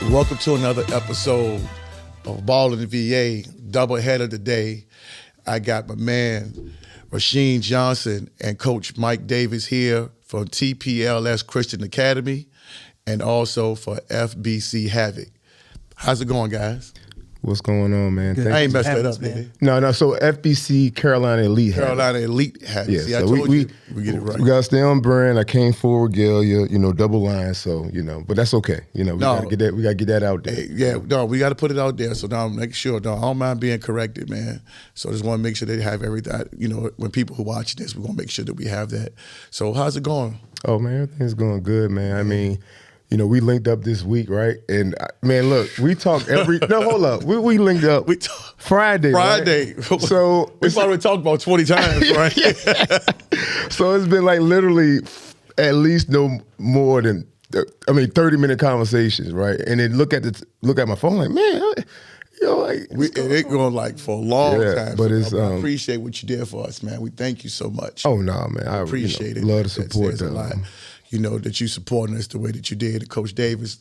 Welcome to another episode of Ballinva VA. Doubleheader today. I got my man Rasheen Johnson and Coach Mike Davis here from TPLS Christian Academy and also for FBC Havoc. How's it going, guys? What's going on, man? Good. I ain't messed that up, man. No. So FBC Carolina Elite Havoc. Carolina Elite Havoc. Yeah, See, so I told you we get it right. We got to stay on brand. I came for regalia, double line. So, but that's okay. We got to get that out there. Hey, we got to put it out there. So now make sure, I don't mind being corrected, man. So I just want to make sure they have everything. When people who watch this, we're going to make sure that we have that. So how's it going? Oh, man, everything's going good, man. I mean, we linked up this week, right? And man, look, we talk no, hold up. We linked up Friday. Right? So we probably talked about 20 times, right? So it's been like literally at least no more than 30-minute conversations, right? And then look at my phone like, man, it going like for a long time. But I appreciate what you did for us, man. We thank you so much. Oh no, man, I appreciate it. Love the support. That a lot. That you supporting us the way that you did. And Coach Davis,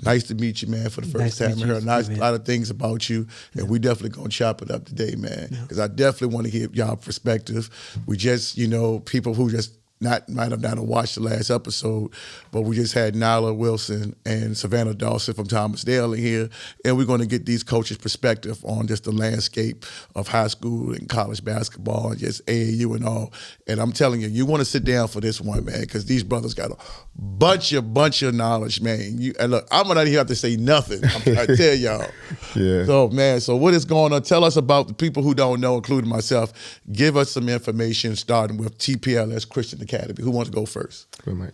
nice to meet you, man, for the first time. I heard a lot of things about you, and we definitely going to chop it up today, man, because I definitely want to hear y'all perspective. We just, people who just might have not watched the last episode, but we just had Nyla Wilson and Savannah Dawson from Thomasdale in here, and we're going to get these coaches' perspective on just the landscape of high school and college basketball and just AAU and all. And I'm telling you, you want to sit down for this one, man, because these brothers got a bunch of knowledge, man. And look, I'm not here have to say nothing. I tell y'all. Yeah. So, man, what is going on? Tell us about the people who don't know, including myself. Give us some information, starting with TPLS Christian Academy. Who wants to go first? Go, Mike.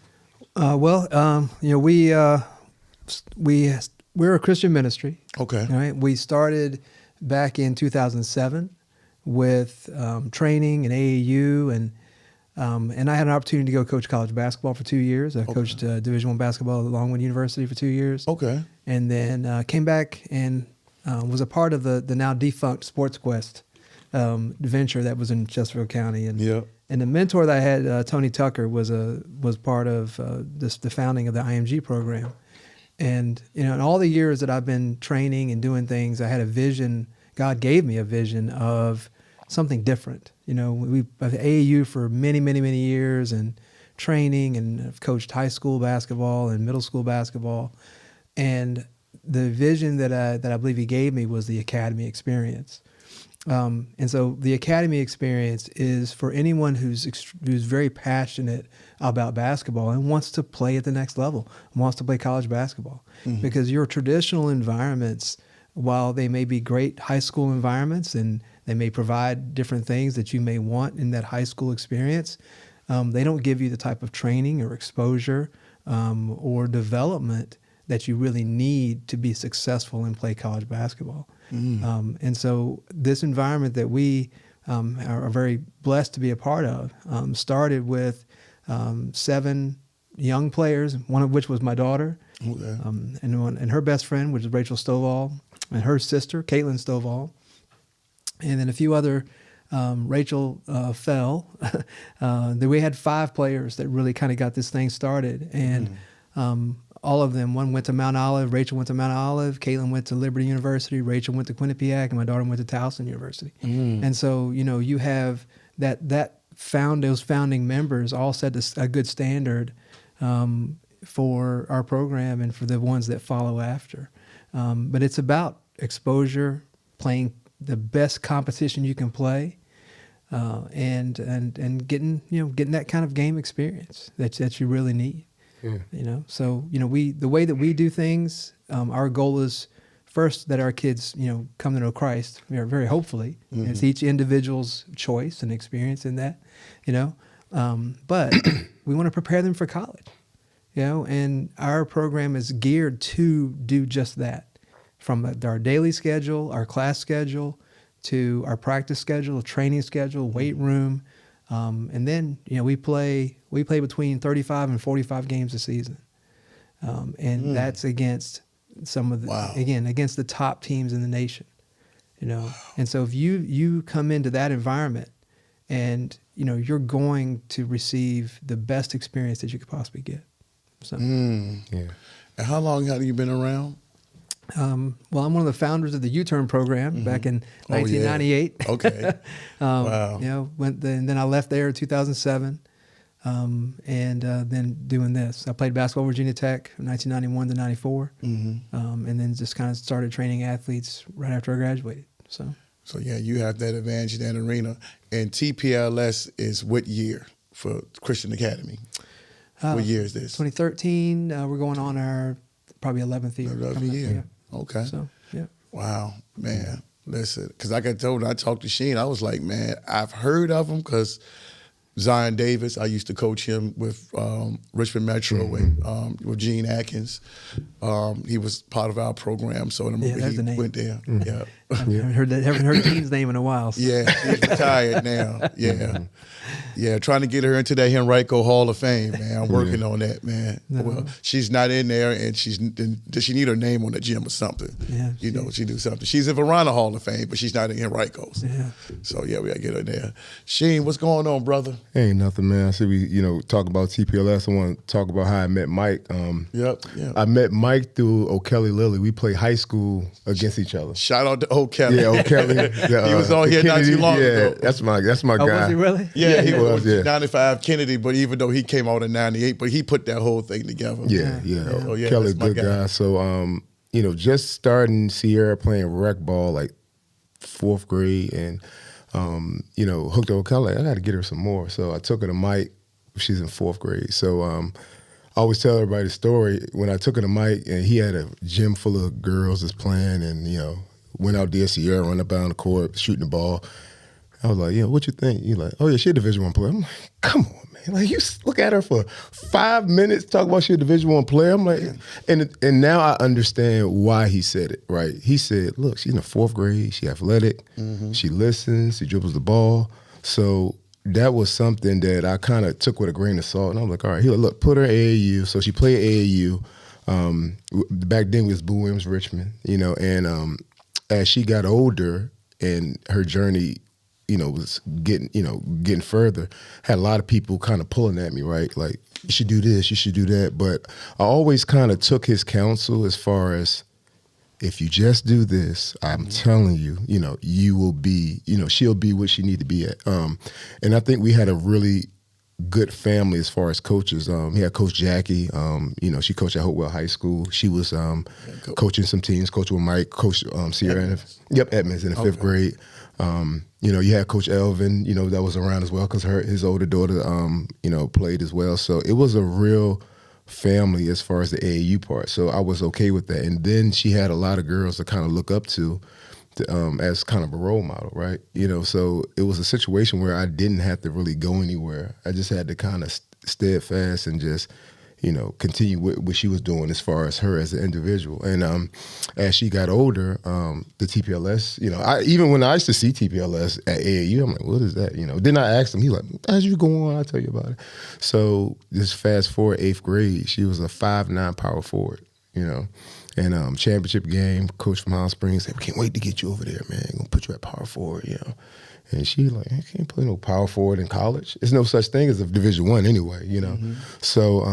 We're a Christian ministry. Okay. Right. We started back in 2007 with training and AAU, and I had an opportunity to go coach college basketball for 2 years. I coached Division I basketball at Longwood University for 2 years. Okay. And then came back and was a part of the now defunct Sports Quest venture that was in Chesterfield County. And the mentor that I had, Tony Tucker, was part of the founding of the IMG program. And in all the years that I've been training and doing things, I had a vision. God gave me a vision of something different. We've had AAU for many, many, many years and training, and I've coached high school basketball and middle school basketball. And the vision that I believe he gave me was the academy experience. And so the academy experience is for anyone who's very passionate about basketball and wants to play at the next level, wants to play college basketball. Mm-hmm. Because your traditional environments, while they may be great high school environments and they may provide different things that you may want in that high school experience, they don't give you the type of training or exposure or development that you really need to be successful and play college basketball. Mm. And so this environment that we are very blessed to be a part of started with 7 young players, one of which was my daughter, and her best friend, which is Rachel Stovall, and her sister, Caitlin Stovall, and then a few other. Rachel fell. Then we had 5 players that really kind of got this thing started, and all of them, one went to Mount Olive, Rachel went to Mount Olive, Caitlin went to Liberty University, Rachel went to Quinnipiac, and my daughter went to Towson University. Mm. And so, you have those founding members all set a good standard for our program and for the ones that follow after. But it's about exposure, playing the best competition you can play, and getting that kind of game experience that you really need. Yeah. So the way that we do things, our goal is first that our kids come to know Christ, very hopefully. Mm-hmm. It's each individual's choice and experience in that, but we want to prepare them for college, and our program is geared to do just that, from our daily schedule, our class schedule, to our practice schedule, training schedule, weight room. And then, we play between 35 and 45 games a season. And that's against against the top teams in the nation, Wow. And so if you come into that environment and, you're going to receive the best experience that you could possibly get. So, Yeah. And how long have you been around? Well, I'm one of the founders of the U-Turn program back in 1998. Yeah. Okay. Wow. You know, then I left there in 2007, and then doing this. I played basketball at Virginia Tech from 1991 to 94, and then just kind of started training athletes right after I graduated. So yeah, you have that advantage in that arena. And TPLS is what year for Christian Academy? What year is this? 2013. We're going on our probably 11th year. 11th year. Yeah. Okay. So, yeah. Wow, man. Listen, because like I told I talked to Sheen, I was like, man, I've heard of him because Zion Davis, I used to coach him with Richmond Metro and with Gene Atkins. He was part of our program, so he the went there. Yeah. I haven't heard Gene's name in a while. So. Yeah, she's retired now. Yeah. Yeah, trying to get her into that Henrico Hall of Fame, man. I'm working on that, man. No. Well, she's not in there, and does she need her name on the gym or something? Yeah, she do something. She's in Verona Hall of Fame, but she's not in Henrico's. Yeah. So yeah, we gotta get her there. Sheen, what's going on, brother? Ain't nothing, man. I see we talk about TPLS. I want to talk about how I met Mike. Yep. I met Mike through O'Kelly Lilly. We played high school against each other. Shout out to O'Kelly. Yeah, O'Kelly. He was on here not too long ago. That's my guy. Was he really? Yeah, he was. 95 Kennedy, but even though he came out in 98, but he put that whole thing together. Yeah. Oh, yeah, Kelly's a good guy. So, just starting Sierra playing rec ball like 4th grade and, hooked to O'Kelly. I got to get her some more. So I took her to Mike. She's in 4th grade. So I always tell everybody the story. When I took her to Mike and he had a gym full of girls that's playing and, went out there, Sierra, run up down the court, shooting the ball. I was like, what you think? He's like, oh, yeah, she a Division I player. I'm like, come on, man. Like, you look at her for 5 minutes, talk about she a Division I player. I'm like, and now I understand why he said it, right? He said, look, she's in the 4th grade. She athletic. She listens. She dribbles the ball. So that was something that I kind of took with a grain of salt. And I was like, all right, look, put her in AAU. So she played AAU. Back then it was Boo Williams Richmond, and as she got older and her journey was getting further, had a lot of people kind of pulling at me, right? Like, you should do this, you should do that. But I always kind of took his counsel as far as, if you just do this, I'm telling you, you will be, she'll be what she need to be at. And I think we had a really good family as far as coaches. He had Coach Jackie. She coached at Hopewell High School. She was coaching some teams, coaching with Mike, Coach Sierra. Edmonds in the 5th grade. You had Coach Elvin, that was around as well because his older daughter, played as well. So it was a real family as far as the AAU part. So I was okay with that. And then she had a lot of girls to kind of look up to as kind of a role model, right? So it was a situation where I didn't have to really go anywhere. I just had to kind of steadfast and just, continue with what she was doing as far as her as an individual. And as she got older, the TPLS, even when I used to see TPLS at AAU, I'm like, what is that? Then I asked him, he's like, as you go on, I'll tell you about it. So just fast forward 8th grade, she was a 5'9" power forward, And championship game, coach from Hot Springs said, we can't wait to get you over there, man. We're going to put you at power forward, And she like, I can't play no power forward in college. There's no such thing as a Division I anyway, So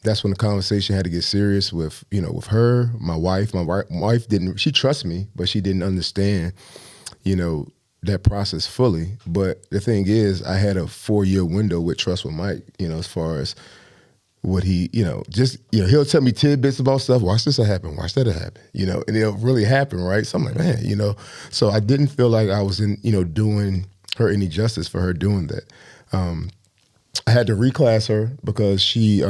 that's when the conversation had to get serious with, with her, my wife. My wife she trusts me, but she didn't understand, that process fully. But the thing is, I had a 4-year window with trust with Mike, as far as what he, he'll tell me tidbits about stuff. Watch this happen. Watch that happen. And it'll really happen, right? So I'm like, man, So I didn't feel like I was doing her any justice for her doing that. I had to reclass her because she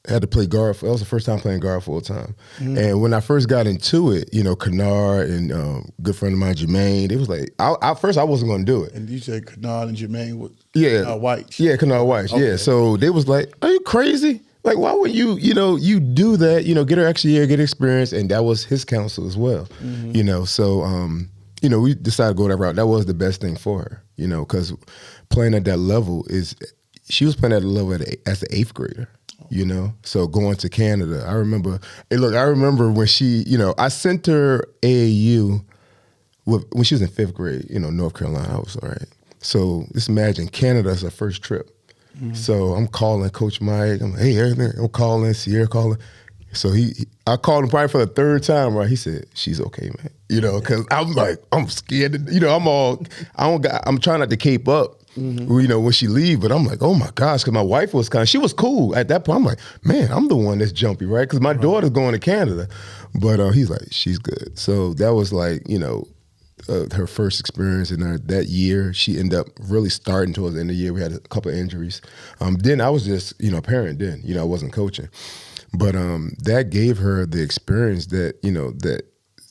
had to play guard. That was the first time playing guard full time. And when I first got into it, Kennard and good friend of mine, Jermaine, it was like, at first I wasn't going to do it. And you said Kennard and Jermaine was White. Yeah, Kennard White. Okay. Yeah. So they was like, are you crazy? Like, why would you do that, get her extra year, get experience. And that was his counsel as well, So, we decided to go that route. That was the best thing for her, because playing at that level she was playing at the level as an 8th grader. So going to Canada, I remember when she, I sent her AAU when she was in 5th grade, North Carolina. I was all right. So just imagine Canada's her first trip. So I'm calling Coach Mike. I'm like, hey, everything. I'm calling Sierra, calling. So I called him probably for the third time, right? He said, she's okay, man. You know, because I'm like, I'm scared. I'm trying not to cape up, you know, when she leave, but I'm like, oh my gosh, because my wife she was cool at that point. I'm like, man, I'm the one that's jumpy, right? Because my daughter's going to Canada. But he's like, she's good. So that was like, you know, her first experience in that year. She ended up really starting towards the end of the year. We had a couple of injuries. Then I was just, you know, a parent then. You know, I wasn't coaching. But that gave her the experience that, you know, that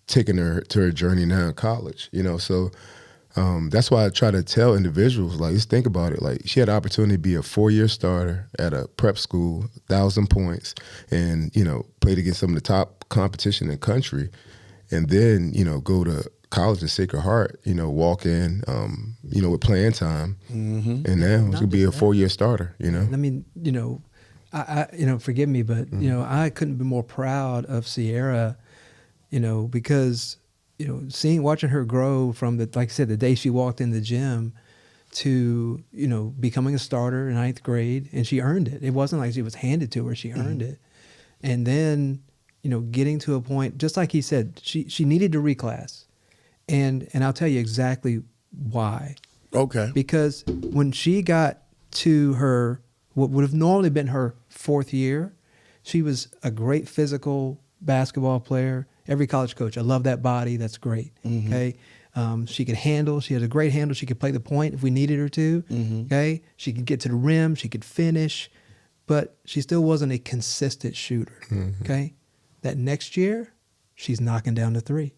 taking her to her journey now in college, you know. So that's why I try to tell individuals, like, just think about it. Like, she had the opportunity to be a 4-year starter at a prep school, 1,000 points, and, you know, played against some of the top competition in the country, and then, you know, go to college in Sacred Heart, you know, walk in, you know, with playing time, and now it's gonna be a 4-year starter, you know. I mean, you know, I you know, forgive me, but you know, I couldn't be more proud of Sierra, you know, because, you know, watching her grow from like I said, the day she walked in the gym to, you know, becoming a starter in 9th grade, and she earned it. It wasn't like she was handed to her; she earned it, and then, you know, getting to a point, just like he said, she needed to reclass. And I'll tell you exactly why. Okay. Because when she got to her, what would have normally been her 4th year, she was a great physical basketball player. Every college coach, I love that body. That's great. Okay. She could handle. She had a great handle. She could play the point if we needed her to. Okay. She could get to the rim. She could finish. But she still wasn't a consistent shooter. Okay. That next year, she's knocking down the 3.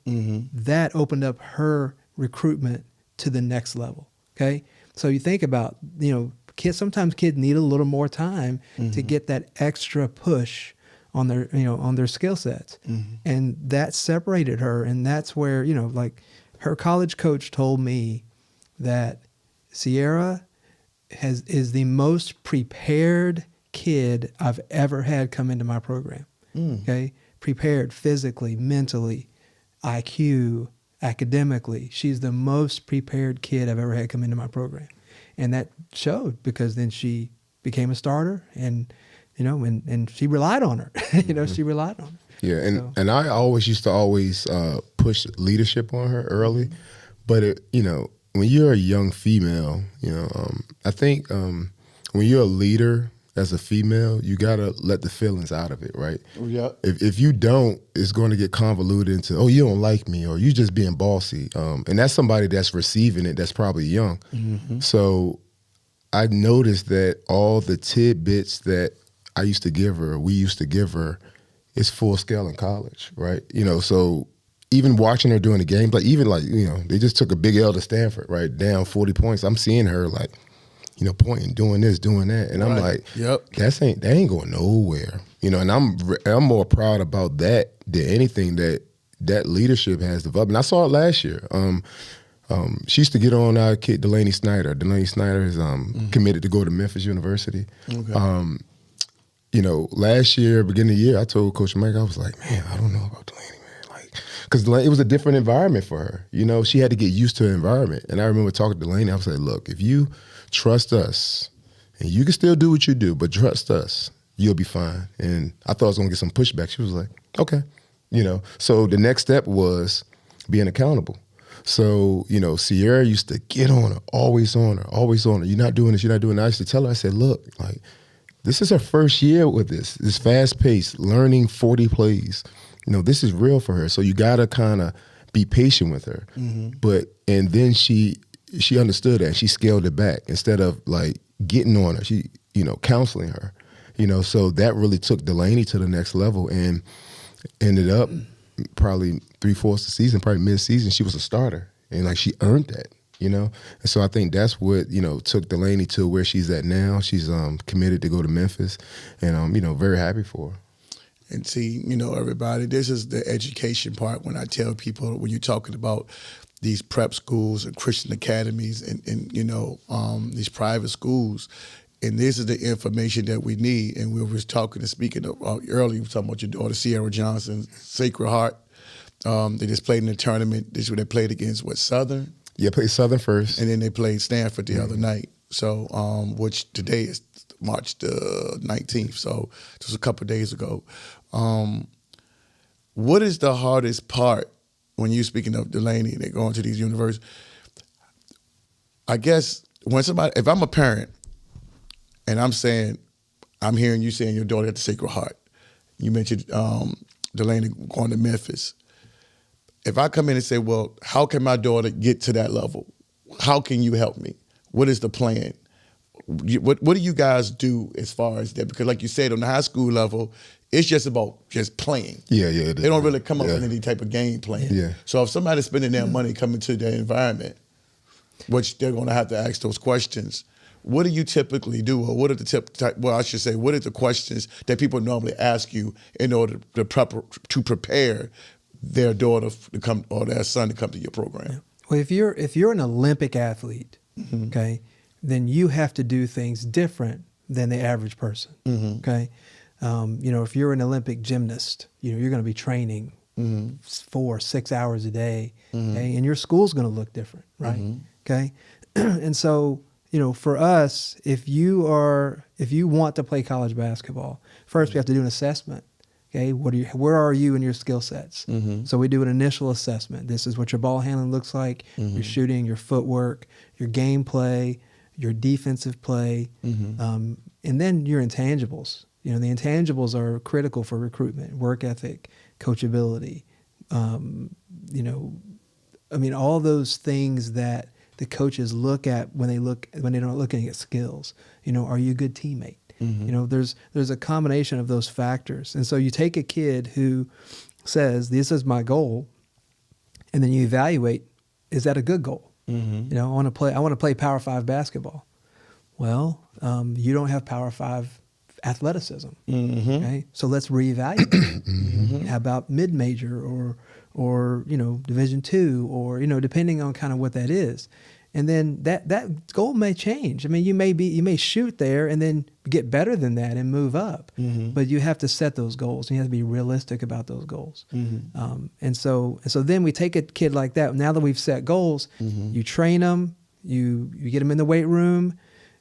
That opened up her recruitment to the next level. Okay, so you think about, you know, sometimes kids need a little more time to get that extra push on their, you know, on their skill sets, and that separated her. And that's where, you know, like, her college coach told me that Sierra is the most prepared kid I've ever had come into my program. Okay. Prepared physically, mentally, IQ, academically. She's the most prepared kid I've ever had come into my program. And that showed, because then she became a starter, and, you know, and she relied on her. You know, she relied on her. Yeah, and I always used to push leadership on her early. But, you know, when you're a young female, you know, I think when you're a leader as a female, you gotta let the feelings out of it, right? Yeah. If you don't, it's going to get convoluted into, oh, you don't like me, or you just being bossy. And that's somebody that's receiving it that's probably young. So I noticed that all the tidbits that I used to give her, we used to give her, is full scale in college, right? You know, so even watching her during the game, like, even like, you know, they just took a big L to Stanford, right? Down 40 points. I'm seeing her like, you know, pointing, doing this, doing that. And I'm like, that ain't going nowhere. You know, and I'm more proud about that than anything that leadership has developed. And I saw it last year. She used to get on our kid, Delaney Snyder. Delaney Snyder is committed to go to Memphis University. Okay. You know, last year, beginning of the year, I told Coach Mike, I was like, man, I don't know about Delaney, man. Like, because it was a different environment for her. You know, she had to get used to the environment. And I remember talking to Delaney, I was like, look, if you trust us, and you can still do what you do, but trust us, you'll be fine. And I thought I was going to get some pushback. She was like, okay. You know, so the next step was being accountable. So, you know, Sierra used to get on her, always on her, always on her. You're not doing this, you're not doing that. I used to tell her, I said, look, like, this is her first year with this fast pace, learning 40 plays. You know, this is real for her. So you got to kind of be patient with her. And then she understood that. She scaled it back instead of like getting on her. She, you know, counseling her, you know, so that really took Delaney to the next level, and ended up probably 3/4 the season, probably mid-season, she was a starter, and like, she earned that, you know. And so I think that's what, you know, took Delaney to where she's at now. She's committed to go to Memphis, and you know, very happy for her. And see, you know, everybody, this is the education part when I tell people, when you're talking about these prep schools and Christian academies and you know, these private schools, and this is the information that we need. And we were talking and speaking earlier, we were talking about your daughter, Sierra Johnson, Sacred Heart. They just played in the tournament. This is where they played against, what, Southern? Yeah, played Southern first. And then they played Stanford the other night. So, which today is March the 19th. So just a couple of days ago. What is the hardest part when you're speaking of Delaney and they're going to these universities? I guess if I'm a parent and I'm hearing you saying your daughter at the Sacred Heart, you mentioned Delaney going to Memphis. If I come in and say, well, how can my daughter get to that level? How can you help me? What is the plan? What do you guys do as far as that? Because like you said, on the high school level, it's just about just playing. Yeah. They don't really come up with any type of game plan. Yeah. So if somebody's spending their money coming to their environment, which they're going to have to ask those questions, what do you typically do? Or what are what are the questions that people normally ask you in order to prepare their daughter to come or their son to come to your program? Yeah. Well, if you're an Olympic athlete, okay, then you have to do things different than the average person. Okay, if you're an Olympic gymnast, you're going to be training 4-6 hours a day, okay, and your school's going to look different, right? Okay, and so for us, if you want to play college basketball, first we have to do an assessment. Okay, where are you in your skill sets? So we do an initial assessment. This is what your ball handling looks like, your shooting, your footwork, your gameplay, your defensive play, and then your intangibles. The intangibles are critical for recruitment: work ethic, coachability. All those things that the coaches look at when they're not looking at skills. Are you a good teammate? There's a combination of those factors. And so you take a kid who says, this is my goal, and then you evaluate, is that a good goal? I want to play Power 5 basketball. Well, you don't have Power 5 athleticism. Okay? So let's reevaluate. How about mid-major or Division II, or depending on kind of what that is. And then that goal may change. I mean, you may shoot there and then get better than that and move up. But you have to set those goals. You have to be realistic about those goals. And so then we take a kid like that. Now that we've set goals, you train them, you get them in the weight room,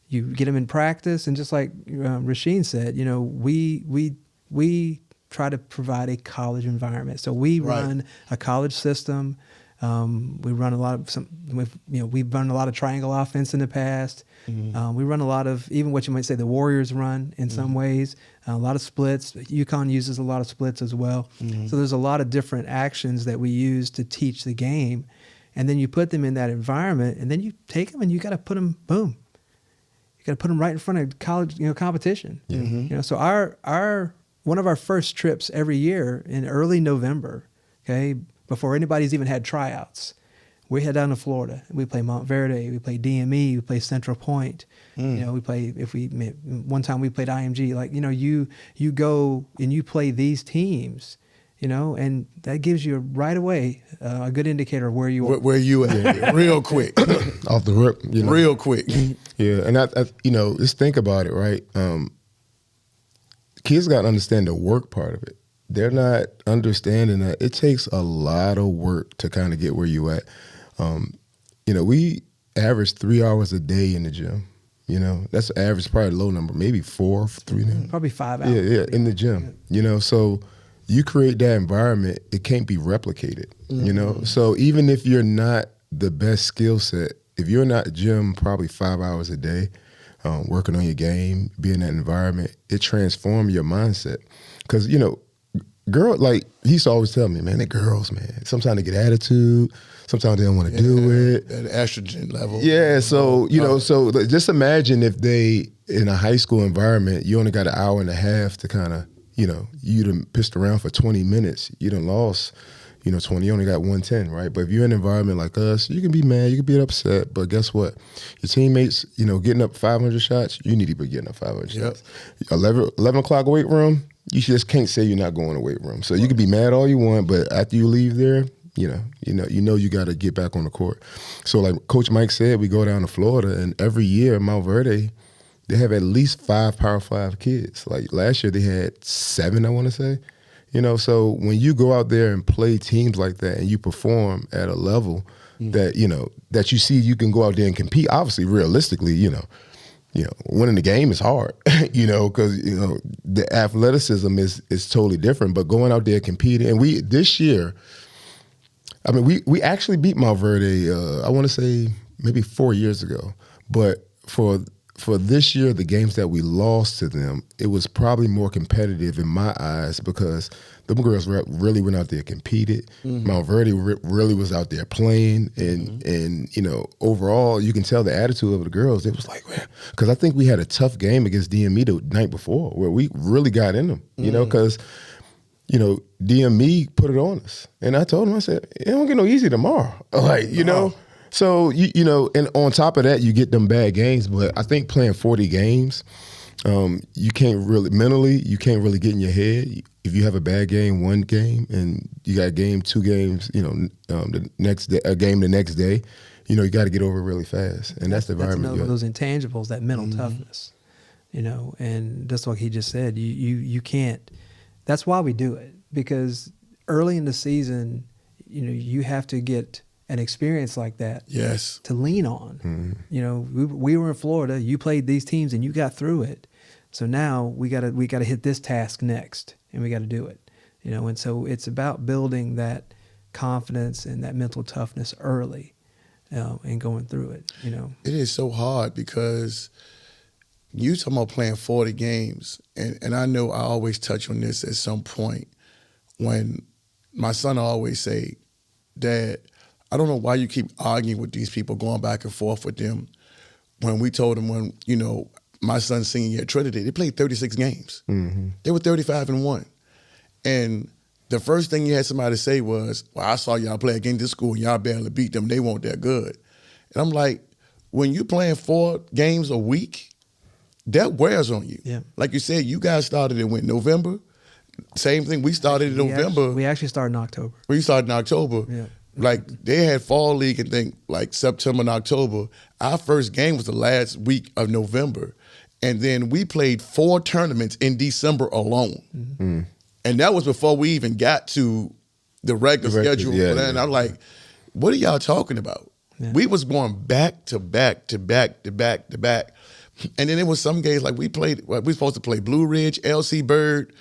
you get them in practice, and just like Rasheen said, we try to provide a college environment. So we run a college system. We run a lot of we've run a lot of triangle offense in the past. We run a lot of, even what you might say the Warriors run in some ways, a lot of splits. UConn uses a lot of splits as well. So there's a lot of different actions that we use to teach the game, and then you put them in that environment, and then you take them and you got to put them, boom, you got to put them right in front of college, competition. So our one of our first trips every year in early November, okay, before anybody's even had tryouts, we head down to Florida. We play Montverde, we play DME, we play Central Point. We play, one time we played IMG. Like, you go and you play these teams, and that gives you right away a good indicator of where you are. Where you at, real quick. Off the rip, real quick. Yeah, and I just think about it, right? Kids got to understand the work part of it. They're not understanding that it takes a lot of work to kind of get where you at. We average 3 hours a day in the gym. That's average, probably low number, maybe 4, 3. Probably 5 hours. Yeah, in the gym. So you create that environment, it can't be replicated. So even if you're not the best skill set, if you're not gym probably 5 hours a day, working on your game, being in that environment, it transforms your mindset. Because, girl, like, he used to always tell me, man, they girls, man. Sometimes they get attitude. Sometimes they don't want to do it. That estrogen level. Yeah, so, so just imagine if they, in a high school environment, you only got an hour and a half to kind of, you done pissed around for 20 minutes. You done lost, 20, you only got 110, right? But if you're in an environment like us, you can be mad, you can be upset, but guess what? Your teammates, getting up 500 shots, you need to be getting up 500 shots. 11 o'clock weight room, you just can't say you're not going to weight room. So you can be mad all you want, but after you leave there, you got to get back on the court. So like Coach Mike said, we go down to Florida, and every year Mount Verde, they have at least 5 Power 5 kids. Like last year they had 7, I want to say. So when you go out there and play teams like that and you perform at a level that, that you see you can go out there and compete, obviously realistically, winning the game is hard, because, the athleticism is totally different. But going out there competing, and this year, we actually beat Malverde, I want to say maybe 4 years ago. But for this year, the games that we lost to them, it was probably more competitive in my eyes because them girls really went out there and competed. Mm-hmm. Malverde really was out there playing, and overall, you can tell the attitude of the girls. It was like, man, because I think we had a tough game against DME the night before where we really got in them, because DME put it on us, and I told them, I said, it don't get no easy tomorrow, So, and on top of that, you get them bad games. But I think playing 40 games, you can't really get in your head. If you have a bad game, one game, and you got a game, 2 games, the next day, a game the next day, you got to get over it really fast. And that's the environment. That's another one of those intangibles, that mental toughness, and just like he just said, you can't. That's why we do it, because early in the season, you have to get an experience like that, yes, to lean on. We were in Florida. You played these teams and you got through it. So now we gotta hit this task next, and we got to do it. And so it's about building that confidence and that mental toughness early, and going through it. It is so hard because you talking about playing 40 games, and I know I always touch on this at some point when my son always say, Dad, I don't know why you keep arguing with these people, going back and forth with them. When we told them my son's senior year at Trinity, they played 36 games. Mm-hmm. They were 35-1. And the first thing you had somebody say was, well, I saw y'all play against this school and y'all barely beat them. They weren't that good. And I'm like, when you're playing 4 games a week, that wears on you. Yeah. Like you said, you guys started in November. Same thing, we started in November. We actually started in October. We started in October. Yeah. Like, they had fall league and think like September and October. Our first game was the last week of November. And then we played 4 tournaments in December alone. Mm-hmm. And that was before we even got to the regular schedule. Yeah, and I'm like, what are y'all talking about? Yeah. We was going back to back to back to back to back. And then it was some games like we were supposed to play Blue Ridge, LC Bird,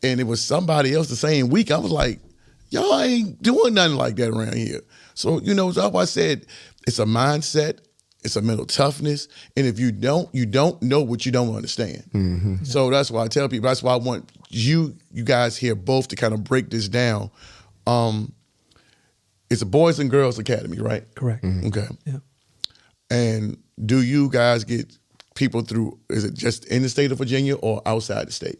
and it was somebody else the same week. I was like, y'all ain't doing nothing like that around here. So, that's why I said it's a mindset, it's a mental toughness, and if you don't know what you don't understand. Mm-hmm. So that's why I tell people, that's why I want you guys here both to kind of break this down. It's a boys and girls academy, right? Correct. Mm-hmm. Okay. Yeah. And do you guys get people through, is it just in the state of Virginia or outside the state?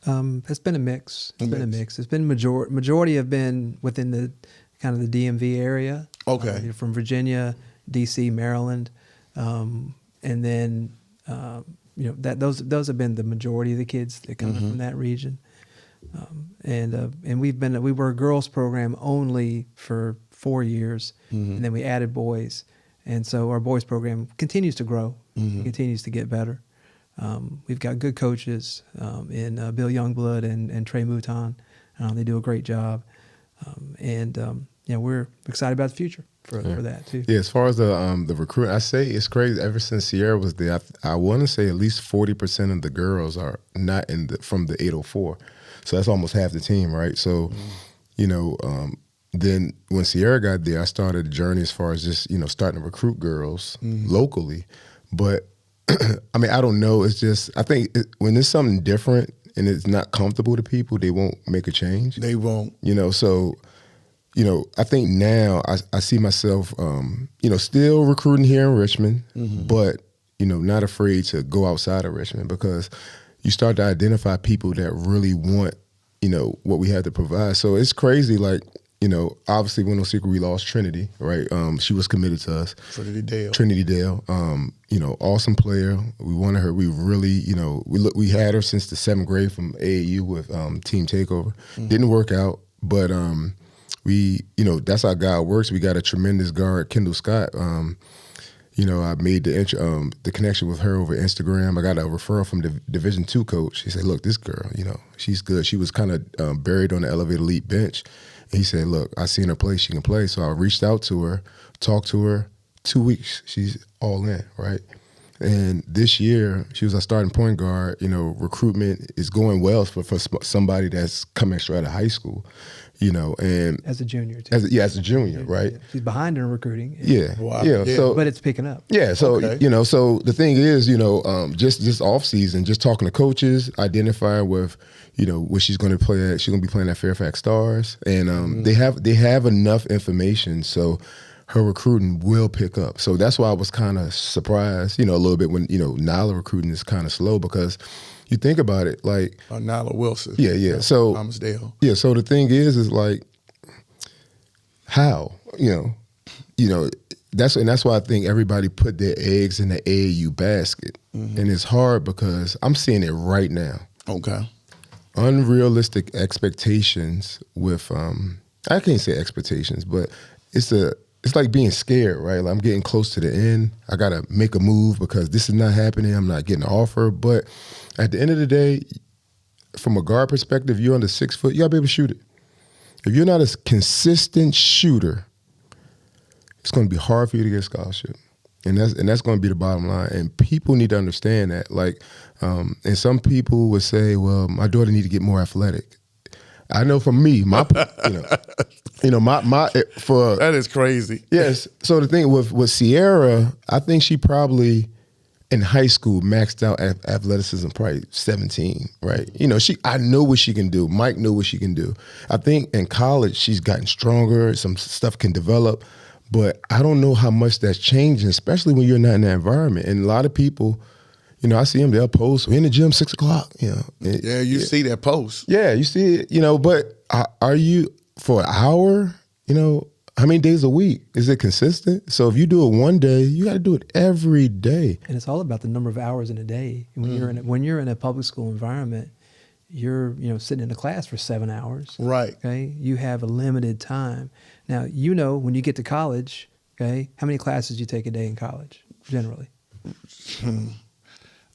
It's been a mix. It's been majority have been within the kind of the DMV area. Okay. From Virginia, DC, Maryland, and then those have been the majority of the kids that come from that region. And we were a girls program only for 4 years, and then we added boys, and so our boys program continues to grow, continues to get better. We've got good coaches in Bill Youngblood and Trey Mouton. They do a great job, and we're excited about the future for that too. Yeah, as far as the recruit, I say it's crazy. Ever since Sierra was there, I want to say at least 40% of the girls are not from the 804. So that's almost half the team, right? So, then when Sierra got there, I started a journey as far as just, starting to recruit girls locally. But, I don't know. It's just, I think when there's something different and it's not comfortable to people, they won't make a change. They won't. So, I think now I see myself, still recruiting here in Richmond, but, not afraid to go outside of Richmond because you start to identify people that really want, what we have to provide. So it's crazy, like, obviously we're no secret we lost Trinity, right? She was committed to us. Trinity Dale. Awesome player. We wanted her. We really, we had her since the 7th grade from AAU with Team Takeover. Didn't work out, but we, that's how God works. We got a tremendous guard, Kendall Scott. I made the connection with her over Instagram. I got a referral from the Division II coach. He said, look, this girl, she's good. She was kind of buried on the Elevate Elite bench. And he said, look, I seen her play. She can play. So I reached out to her, talked to her. 2 weeks, she's all in, right? And this year, she was a starting point guard. You know, recruitment is going well for somebody that's coming straight out of high school. You know, and as a junior too. As a junior, right? Yeah. She's behind in recruiting. Yeah, wow. yeah. So, but it's picking up. Yeah, so you know, so the thing is, you know, just off season, just talking to coaches, identifying with, you know, what she's going to play at. She's going to be playing at Fairfax Stars, and they have enough information, so her recruiting will pick up. So that's why I was kind of surprised, you know, a little bit when, you know, Nyla recruiting is kind of slow, because you think about it, like Nyla Wilson. Yeah. So Thomasdale. Yeah. So the thing is like, how, you know, that's why I think everybody put their eggs in the AAU basket, and it's hard because I'm seeing it right now. Okay. Unrealistic expectations with I can't say expectations, but it's like being scared, right? Like I'm getting close to the end. I gotta make a move because this is not happening. I'm not getting an offer. But at the end of the day, from a guard perspective, you're under 6 foot, you gotta be able to shoot it. If you're not a consistent shooter, it's gonna be hard for you to get a scholarship. And that's gonna be the bottom line. And people need to understand that. Like, and some people would say, well, my daughter need to get more athletic. I know for me, my that is crazy. Yes. So the thing with Sierra, I think she probably in high school maxed out athleticism, probably 17, right? You know, I know what she can do. Mike knew what she can do. I think in college she's gotten stronger. Some stuff can develop, but I don't know how much that's changing, especially when you're not in that environment. And a lot of people, you know, I see them, they'll post, we're in the gym 6 o'clock, you know. Yeah, you see that post. Yeah, you see it, you know, but are you, for an hour, you know, how many days a week? Is it consistent? So if you do it one day, you got to do it every day. And it's all about the number of hours in a day. When you're in a public school environment, you're, you know, sitting in a class for 7 hours. Right. Okay. You have a limited time. Now, you know, when you get to college, okay, how many classes you take a day in college generally?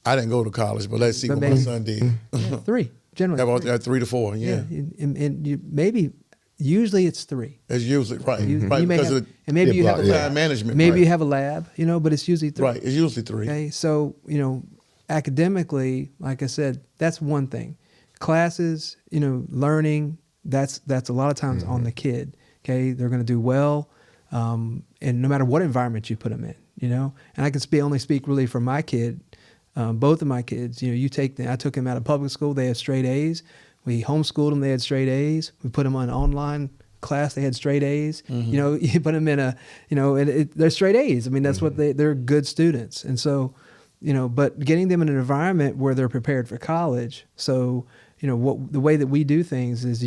I didn't go to college, but let's see what my son did. Yeah, 3 generally. About 3 to 4. Yeah. And you maybe. Usually it's 3. It's usually right. Right, because of maybe you have a lab. Time management. Maybe you have a lab, you know, but it's usually 3. Right, it's usually 3. Okay, so, you know, academically, like I said, that's one thing. Classes, you know, learning, that's a lot of times on the kid. Okay, they're going to do well, and no matter what environment you put them in, you know. And I can only speak really for my kid. Both of my kids, you know, I took them out of public school. They had straight A's. We homeschooled them. They had straight A's. We put them on an online class. They had straight A's. You know, you put them in they're straight A's. I mean, that's what they're good students. And so, you know, but getting them in an environment where they're prepared for college. So, you know, the way that we do things is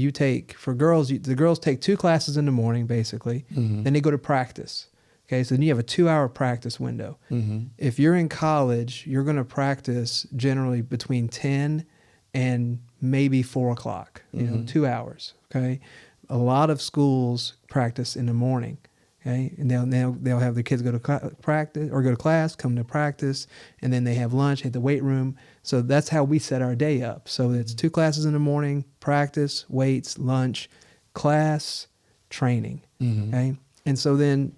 for girls, the girls take 2 classes in the morning, basically. Then they go to practice. Okay, so then you have a 2-hour practice window. If you're in college, you're going to practice generally between 10 and maybe 4 o'clock, you know, 2 hours. Okay. A lot of schools practice in the morning. Okay. And they'll have the kids go to practice or go to class, come to practice, and then they have lunch at the weight room. So that's how we set our day up. So it's 2 classes in the morning, practice, weights, lunch, class, training. Okay. And so then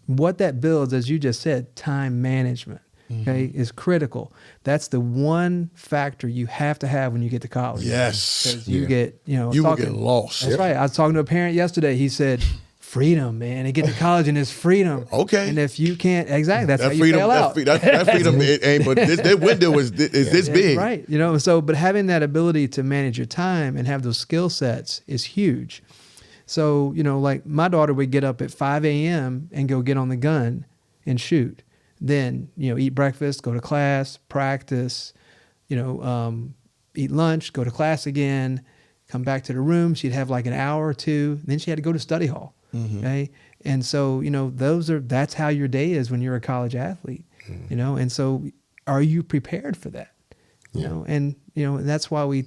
what that builds, as you just said, time management. Okay, is critical. That's the one factor you have to have when you get to college. Yes. Because you get, you know. You will get lost. That's right. I was talking to a parent yesterday. He said, freedom, man. And get to college and it's freedom. Okay. And if you can't, exactly, that's how you freedom, fail out. That freedom, it ain't, but that window is this big. Right. You know, so, but having that ability to manage your time and have those skill sets is huge. So, you know, like my daughter would get up at 5 a.m. and go get on the gun and shoot. Then, you know, eat breakfast, go to class, practice, you know, eat lunch, go to class again, come back to the room. She'd have like an hour or 2. Then she had to go to study hall. Okay. And so, you know, that's how your day is when you're a college athlete, you know? And so are you prepared for that? You know, and, you know, that's why we,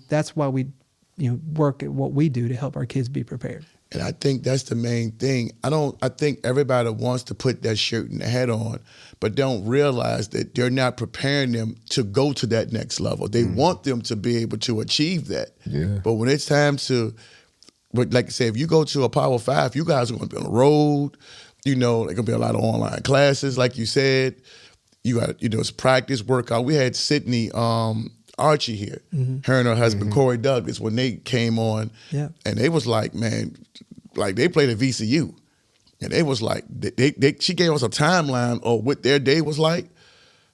you know, work at what we do to help our kids be prepared. And I think that's the main thing. I think everybody wants to put that shirt and the hat on, but don't realize that they're not preparing them to go to that next level. They want them to be able to achieve that. Yeah. But when it's time but like I say, if you go to a Power 5, you guys are going to be on the road. You know, there's going to be a lot of online classes, like you said. you got, it's practice, workout. We had Sydney Archie here, her and her husband, Corey Douglas, when they came on, and they was like, man, like they played at VCU. And they was like, she gave us a timeline of what their day was like.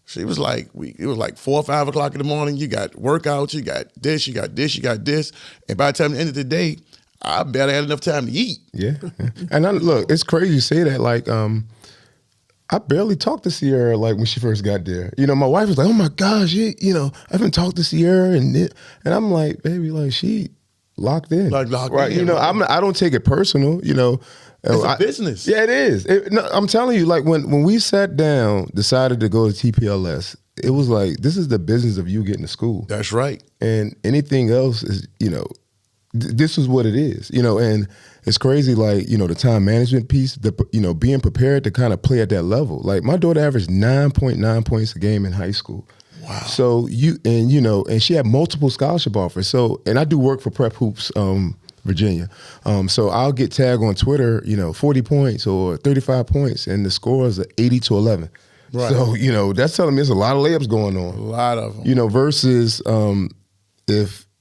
She was like, it was like 4 or 5 o'clock in the morning. You got workouts, you got this, you got this, you got this. And by the time the end of the day, I barely had enough time to eat. Yeah. And look, it's crazy you say that. Like, I barely talked to Sierra like when she first got there. My wife was like, oh my gosh, I haven't talked to Sierra. And I'm like, baby, like she locked in. Like locked right? in. I don't take it personal, It's a business. Yeah, it is. I'm telling you, like when we sat down, decided to go to TPLS, it was like, this is the business of you getting to school. That's right. And anything else is, this is what it is, and it's crazy, like, the time management piece, being prepared to kind of play at that level. Like my daughter averaged 9.9 points a game in high school. Wow. So and she had multiple scholarship offers. So, and I do work for Prep Hoops, Virginia. So I'll get tagged on Twitter, 40 points or 35 points, and the scores are 80 to 11. Right. So, that's telling me there's a lot of layups going on. A lot of them. Versus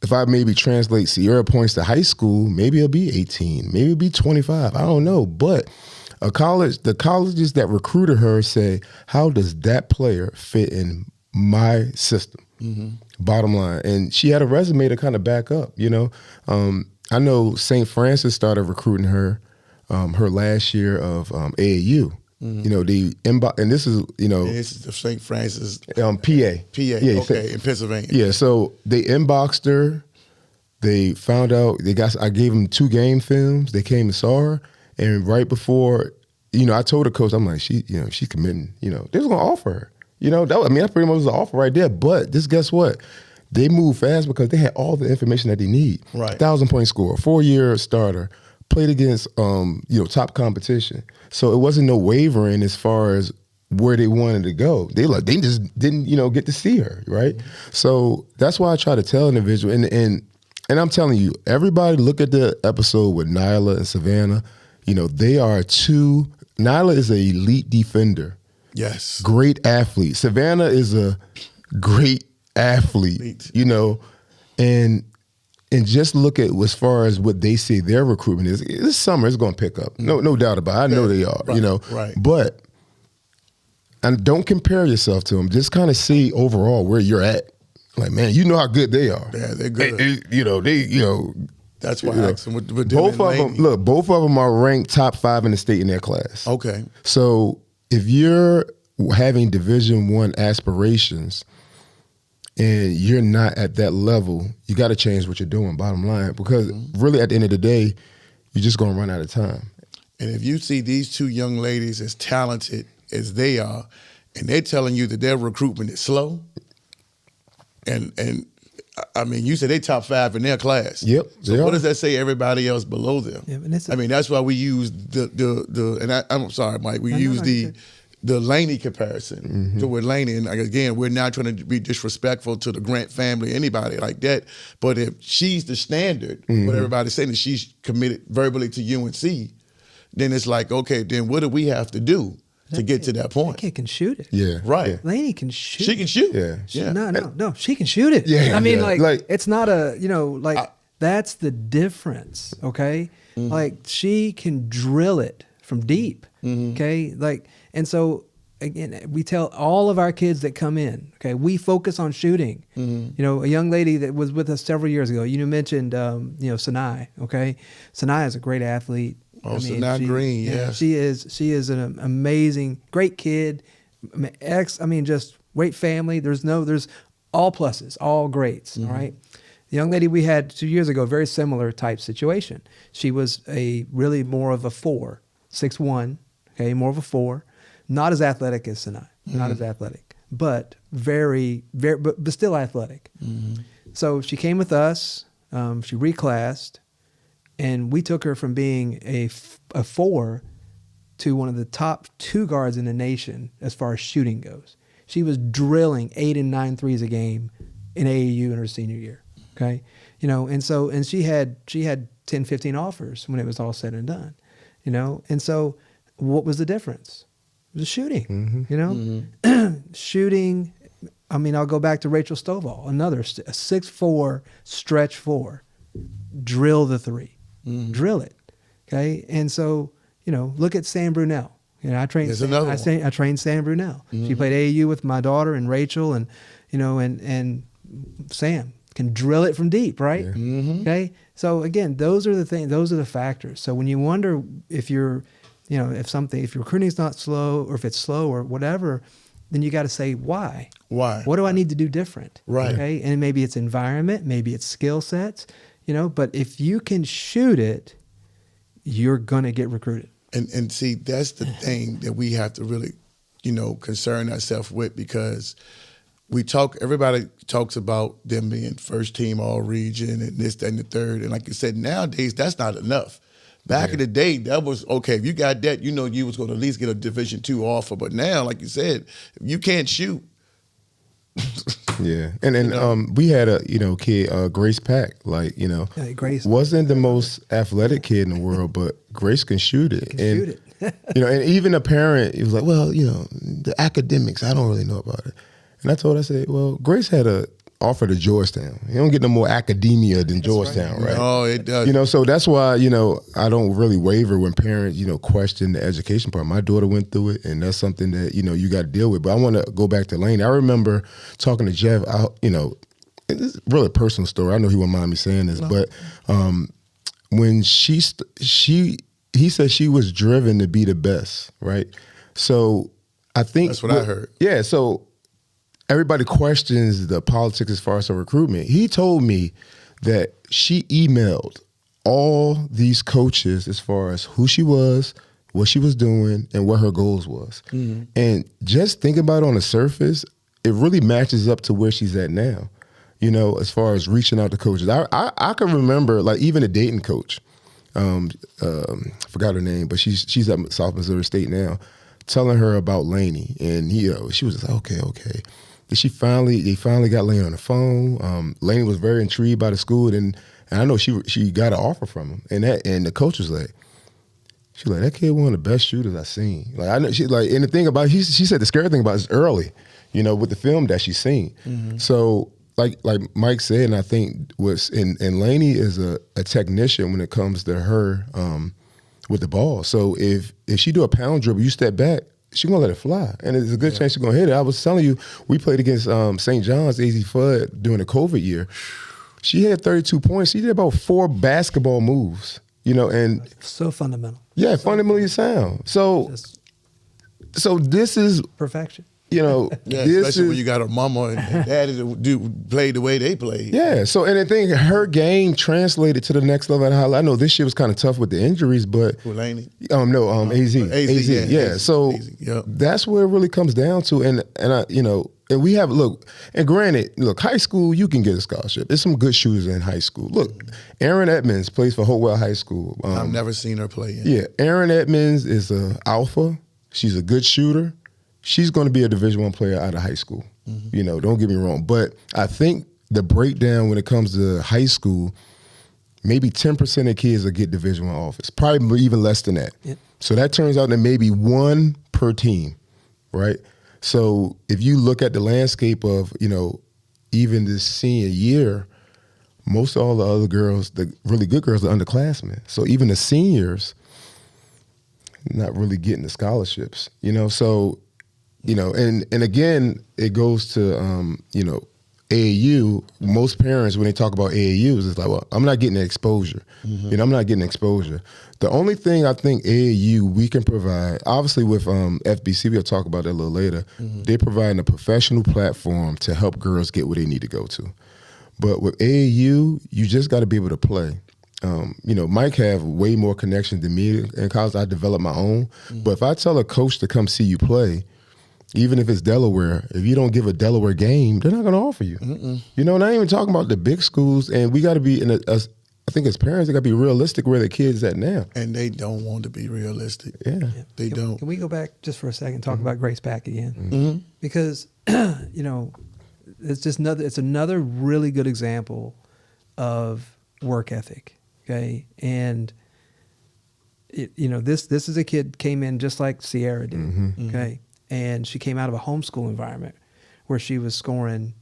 if I maybe translate Sierra points to high school, maybe it'll be 18, maybe it'll be 25. I don't know. But the colleges that recruited her say, how does that player fit in my system? Bottom line. And she had a resume to kind of back up, I know St. Francis started recruiting her her last year of AAU. The inbox, and this is, this is the St. Francis PA. Yeah, okay, in Pennsylvania. Yeah, so they inboxed her. They found out I gave them 2 game films. They came and saw her, and right before, I told the coach, I'm like, she's committing. They was gonna offer her. That pretty much was the offer right there. But guess what? They moved fast because they had all the information that they need. Right. 1,000-point score, 4-year starter, played against top competition. So it wasn't no wavering as far as where they wanted to go. They just didn't get to see her, right? So that's why I try to tell an individual, and I'm telling you, everybody look at the episode with Nyla and Savannah. They are Nyla is an elite defender. Yes. Great athlete. Savannah is a great athlete, and just look at as far as what they say their recruitment is. This summer it's going to pick up, no doubt about it. I know they are, right. But and don't compare yourself to them. Just kind of see overall where you're at. Like, man, how good they are. Yeah, they're good. That's why I asked them. Both of them are ranked top 5 in the state in their class. Okay. So if you're having Division I aspirations and you're not at that level, you got to change what you're doing, bottom line, because really at the end of the day, you're just going to run out of time. And if you see these 2 young ladies as talented as they are, and they're telling you that their recruitment is slow, and you said they top 5 in their class. Yep. So what does that say everybody else below them? Yeah, that's why we use I'm sorry, Mike, the Laney comparison. So with Laney, and again, we're not trying to be disrespectful to the Grant family, anybody like that. But if she's the standard, what everybody's saying is she's committed verbally to UNC, then it's like, okay, then what do we have to do to get to that point? That kid can shoot it. Yeah. Right. Yeah. Laney can shoot. She can shoot. Yeah. No, she can shoot it. Yeah. Like it's not that's the difference, okay? Like she can drill it from deep, okay? And so, again, we tell all of our kids that come in, okay, we focus on shooting. A young lady that was with us several years ago, you mentioned, Sinai, okay? Sinai is a great athlete. Sinai Green, yes. She is an amazing, great kid, just great family. There's all pluses, all greats, all right? The young lady we had 2 years ago, very similar type situation. She was really more of a 4, 6'1", okay, more of a 4. Not as athletic as Sinai, not as athletic, but very, very, but still athletic. So she came with us, she reclassed, and we took her from being a 4 to one of the top 2 guards in the nation as far as shooting goes. She was drilling 8 and 9 threes a game in AAU in her senior year, okay? And she had 10, 15 offers when it was all said and done, and so what was the difference? the shooting. You know, shooting. I mean, I'll go back to Rachel Stovall, another a 6'4" stretch 4, drill the 3, drill it. Okay, and so look at Sam Brunell. I trained. I trained Sam Brunell. She played AAU with my daughter and Rachel, and and Sam can drill it from deep, right? Yeah. Okay, so again, those are the things. Those are the factors. So when you wonder if you're, if your recruiting is not slow, or if it's slow, or whatever, then you got to say why. Why? What do I need to do different? Right. Okay, and maybe it's environment, maybe it's skill sets, But if you can shoot it, you're gonna get recruited. And see, that's the thing that we have to really, concern ourselves with, because everybody talks about them being first team all region and this, that, and the third. And like you said, nowadays, that's not enough. Back in the day, that was okay. If you got that, you was going to at least get a Division II offer. But now, like you said, if you can't shoot. Yeah. And we had a, kid, Grace Pack, Grace wasn't the most athletic kid in the world, but Grace can shoot it. Shoot it. And even a parent, he was like, well, the academics, I don't really know about it. And I said, well, Grace had a offer to Georgetown. You don't get no more academia than Georgetown, right? Oh, it does. So that's why, I don't really waver when parents, question the education part. My daughter went through it, and that's something that, you got to deal with. But I want to go back to Lane. I remember talking to Jeff, it's really a personal story. I know he wouldn't mind me saying this, but when he said she was driven to be the best, right? So I think that's what I heard. Yeah, so everybody questions the politics as far as her recruitment. He told me that she emailed all these coaches as far as who she was, what she was doing, and what her goals was. Mm-hmm. And just think about it on the surface, it really matches up to where she's at now, as far as reaching out to coaches. I can remember, even a Dayton coach, forgot her name, but she's at South Missouri State now, telling her about Laney. And she was just like, okay. They finally got Laney on the phone. Laney was very intrigued by the school, and I know she got an offer from him. And the coach was like, that kid one of the best shooters I've seen. I know and the thing about she said the scary thing about it is early, with the film that she's seen. Mm-hmm. So like Mike said, and I think and Laney is a technician when it comes to her with the ball. So if she do a pound dribble, you step back, she's going to let it fly. And there's a good chance she's going to hit it. I was telling you, we played against St. John's, AZ Fudd, during the COVID year. She had 32 points. She did about 4 basketball moves, and so fundamental. Yeah, fundamentally sound. So this is perfection. Especially when you got a mama and daddy to play the way they play. Yeah. So, and I think her game translated to the next level. I know this year was kind of tough with the injuries, but Laney? AZ. Yeah. So that's where it really comes down to. And I, and we have and granted, high school you can get a scholarship. There's some good shooters in high school. Look, Erin Edmonds plays for Hopewell High School. I've never seen her play yet. Yeah, Erin Edmonds is an alpha. She's a good shooter. She's going to be a Division I player out of high school. Mm-hmm. Don't get me wrong. But I think the breakdown when it comes to high school, maybe 10% of kids will get Division I offers, probably even less than that. Yep. So that turns out that maybe 1 per team, right? So if you look at the landscape of, even this senior year, most of all the other girls, the really good girls, are underclassmen. So even the seniors not really getting the scholarships, so... and again, it goes to, AAU. Most parents, when they talk about AAUs, it's like, well, I'm not getting the exposure. Mm-hmm. I'm not getting exposure. The only thing I think AAU we can provide, obviously with FBC, we'll talk about that a little later, they're providing a professional platform to help girls get where they need to go to. But with AAU, you just got to be able to play. Mike have way more connections than me. In college, I developed my own. Mm-hmm. But if I tell a coach to come see you play, even if it's Delaware, if you don't give a Delaware game, they're not going to offer you. Mm-mm. And I ain't even talking about the big schools. And we got to be, I think as parents, they got to be realistic where the kids at now. And they don't want to be realistic. Yeah. They don't. Can we go back just for a second and talk about Grace Pack again? Mm-hmm. Because, it's another really good example of work ethic, okay? And this is a kid came in just like Sierra did, okay? And she came out of a homeschool environment where she was scoring,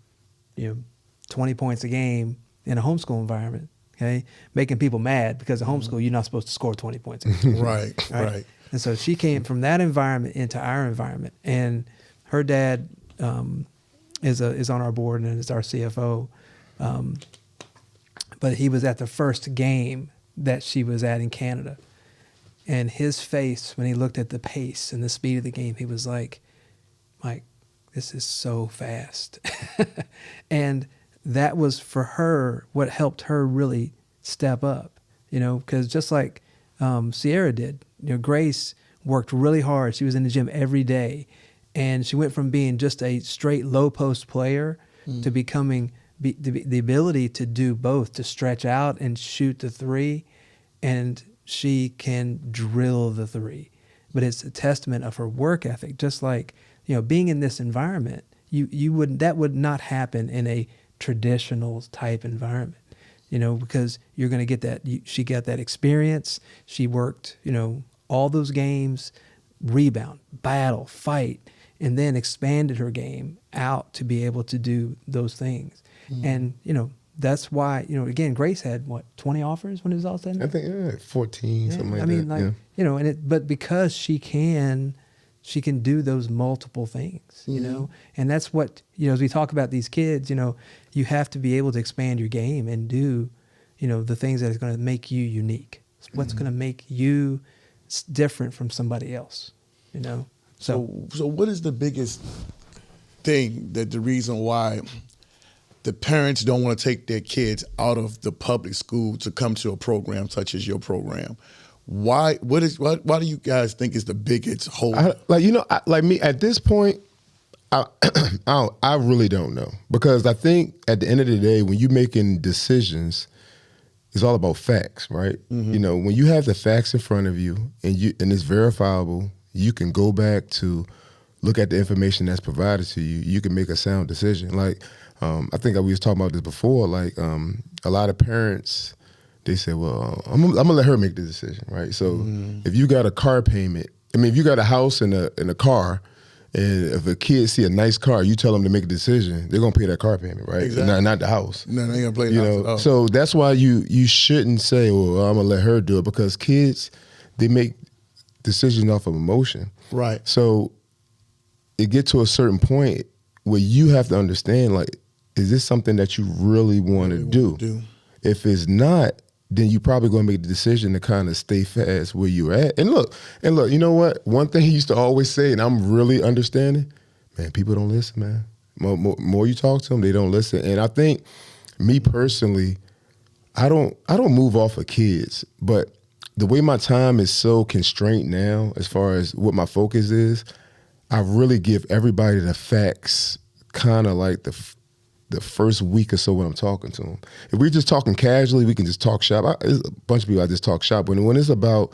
20 points a game in a homeschool environment, okay? Making people mad because in homeschool, you're not supposed to score 20 points a game. Right. And so she came from that environment into our environment. And her dad is on our board and is our CFO. But he was at the first game that she was at in Canada. And his face, when he looked at the pace and the speed of the game, he was like, Mike, this is so fast. And that was for her what helped her really step up, because just like Sierra did, Grace worked really hard. She was in the gym every day. And she went from being just a straight low post player to becoming the ability to do both, to stretch out and shoot the three. And she can drill the three. But it's a testament of her work ethic. Just like, being in this environment, that would not happen in a traditional type environment, because you're going to get that. She got that experience. She worked, all those games, rebound, battle, fight, and then expanded her game out to be able to do those things. And, that's why, again, Grace had 20 offers when it was all said? I think 14, something like that. I mean, but because she can do those multiple things, and that's what, as we talk about these kids, you have to be able to expand your game and do, the things that is going to make you unique. What's going to make you different from somebody else, So what is the biggest thing the reason why the parents don't want to take their kids out of the public school to come to a program such as your program? Why do you guys think is the biggest hold? Like me at this point, I really don't know, because I think at the end of the day, when you're making decisions, it's all about facts, right? When you have the facts in front of you and it's verifiable, you can go back to look at the information that's provided to you. You can make a sound decision. Like, I think we was talking about this before. Like, a lot of parents, they say, well, I'm gonna let her make the decision, right? So if you got a car payment, if you got a house and a car, and if a kid see a nice car, you tell them to make a decision, they're gonna pay that car payment, right? Exactly. Not the house. No, they ain't gonna play the house at all. So that's why you shouldn't say, well, I'm gonna let her do it, because kids, they make decisions off of emotion. Right. So it gets to a certain point where you have to understand, like, is this something that you really want to do? If it's not, then you probably going to make the decision to kind of stay fast where you're at. And look, you know what? One thing he used to always say, and I'm really understanding, man, people don't listen, man. More you talk to them, they don't listen. And I think, me personally, I don't move off of kids, but the way my time is so constrained now, as far as what my focus is, I really give everybody the facts kind of like the first week or so when I'm talking to them. If we're just talking casually, we can just talk shop. There's a bunch of people I just talk shop. But when it's about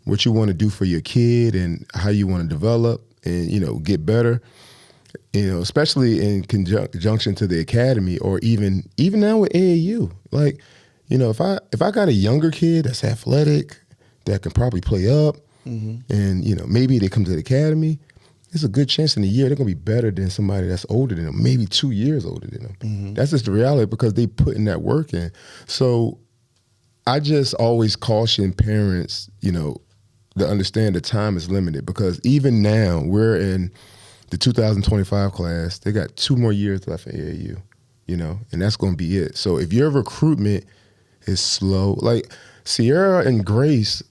what you want to do for your kid and how you want to develop and, get better, especially in conjunction to the academy, or even now with AAU. Like, if I got a younger kid that's athletic, that can probably play up, and, maybe they come to the academy, there's a good chance in a year they're going to be better than somebody that's older than them, maybe 2 years older than them. That's just the reality, because they put in that work in. So I just always caution parents, to understand the time is limited, because even now we're in the 2025 class. They got 2 more years left in AAU, and that's going to be it. So if your recruitment is slow, like Sierra and Grace,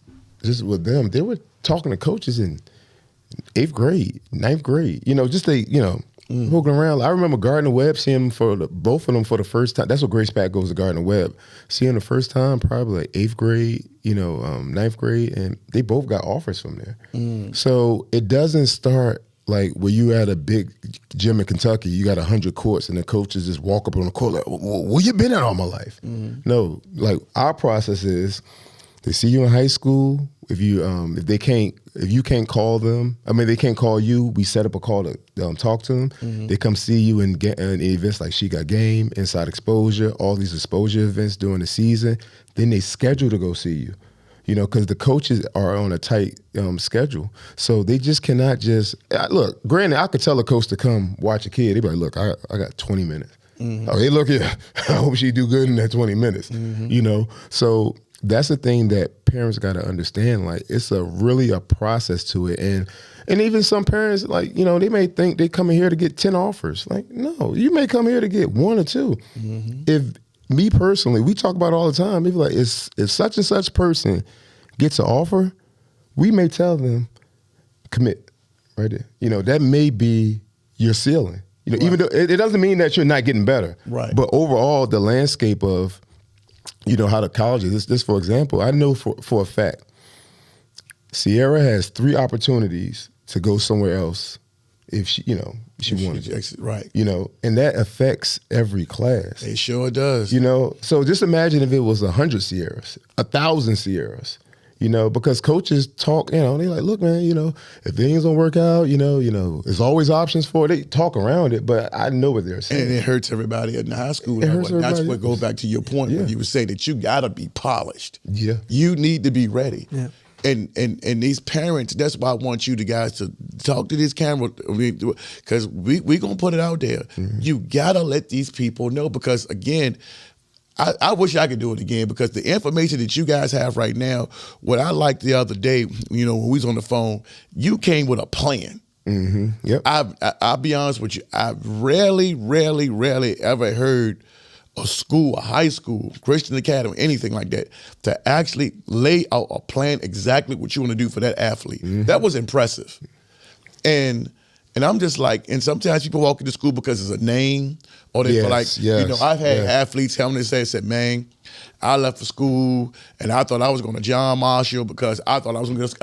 just with them, they were talking to coaches in 8th grade, 9th grade, poking around. I remember Gardner Webb seeing them both of them for the first time. That's what Grace Pat goes to Gardner Webb. Seeing the first time, probably like 8th grade, 9th grade, and they both got offers from there. So it doesn't start like where you at a big gym in Kentucky, you got 100 courts, and the coaches just walk up on the court like, where you been at all my life? No, like our process is, they see you in high school. If you can't call them, they can't call you. We set up a call to talk to them. They come see you in events like She Got Game, Inside Exposure, all these exposure events during the season. Then they schedule to go see you. because the coaches are on a tight schedule. So they just cannot just look. Granted, I could tell a coach to come watch a kid. They'd be like, "Look, I got 20 minutes. Oh, hey, look here. I hope she do good in that 20 minutes." So that's the thing that parents got to understand. Like, it's really a process to it, and even some parents, like, they may think they come in here to get 10 offers. Like, no, you may come here to get 1 or 2. If me personally, we talk about it all the time. If like, if such and such person gets an offer, we may tell them, commit right there. That may be your ceiling. Even though it doesn't mean that you're not getting better. Right. But overall, the landscape of, how the colleges, this for example, I know for a fact, Sierra has 3 opportunities to go somewhere else if she wanted to. Right. And that affects every class. It sure does. So just imagine if it was 100 Sierras, 1,000 Sierras, because coaches talk, they like, look, man, if things don't work out, there's always options for it. They talk around it, but I know what they're saying. And it hurts everybody in high school. That's what goes back to your point when you were saying that you got to be polished. Yeah. You need to be ready. Yeah. And these parents, that's why I want you guys to talk to this camera, because we going to put it out there. You got to let these people know, because, again, I wish I could do it again, because the information that you guys have right now, what I liked the other day, when we was on the phone, you came with a plan. Yep. I'll be honest with you. I've rarely ever heard a school, a high school, Christian academy, anything like that, to actually lay out a plan exactly what you want to do for that athlete. That was impressive. And I'm just like, and sometimes people walk into school because it's a name, or they feel like, I've had athletes tell me, they said, man, I left for school and I thought I was going to John Marshall because I thought I was going to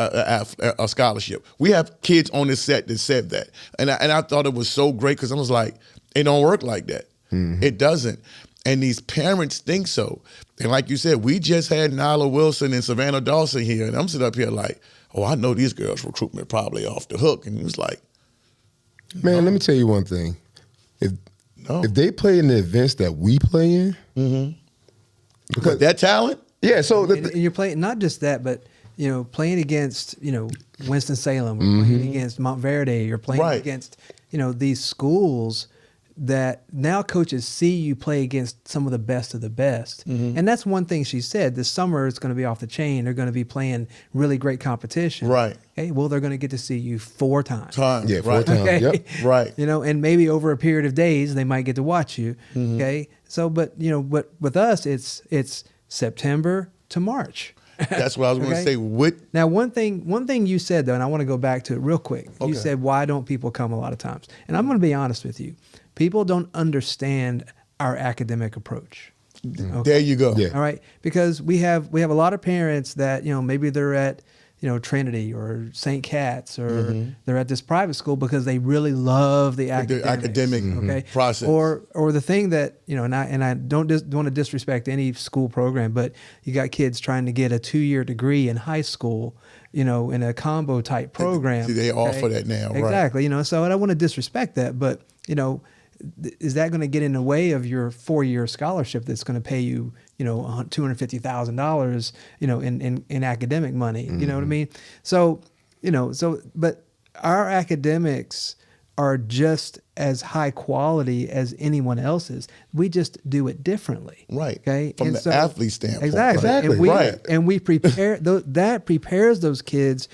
get a scholarship. We have kids on this set that said that. And I thought it was so great, because I was like, it don't work like that. It doesn't. And these parents think so. And like you said, we just had Nyla Wilson and Savannah Dawson here, and I'm sitting up here like, oh, I know these girls' recruitment probably off the hook. And it was like, man, let me tell you one thing. If they play in the events that we play in, because that talent, so and you're playing not just that, but playing against Winston-Salem, or playing against Montverde, you're playing against these schools that now coaches see you play against some of the best of the best. And that's one thing she said. This summer it's going to be off the chain. They're going to be playing really great competition. Right. Okay. Well, they're going to get to see you 4 times. Yeah, 4 times. Okay? Yep. Right. And maybe over a period of days they might get to watch you. Okay. So, but with us, it's September to March. That's what I was going to say. Now, one thing you said, though, and I want to go back to it real quick. You said, why don't people come a lot of times? And I'm going to be honest with you. People don't understand our academic approach. Okay? There you go. Yeah. All right, because we have a lot of parents that maybe they're at Trinity or St. Cat's, or they're at this private school because they really love the academic process. Or the thing that and I don't want to disrespect any school program, but you got kids trying to get a 2-year degree in high school, in a combo type program. See, they offer that now, exactly. So I don't want to disrespect that, but is that going to get in the way of your 4-year scholarship that's going to pay you, $250,000, in academic money? You know what I mean? So, but our academics are just as high quality as anyone else's. We just do it differently. Right. Okay. From the athlete standpoint. Exactly. And we prepare, that prepares those kids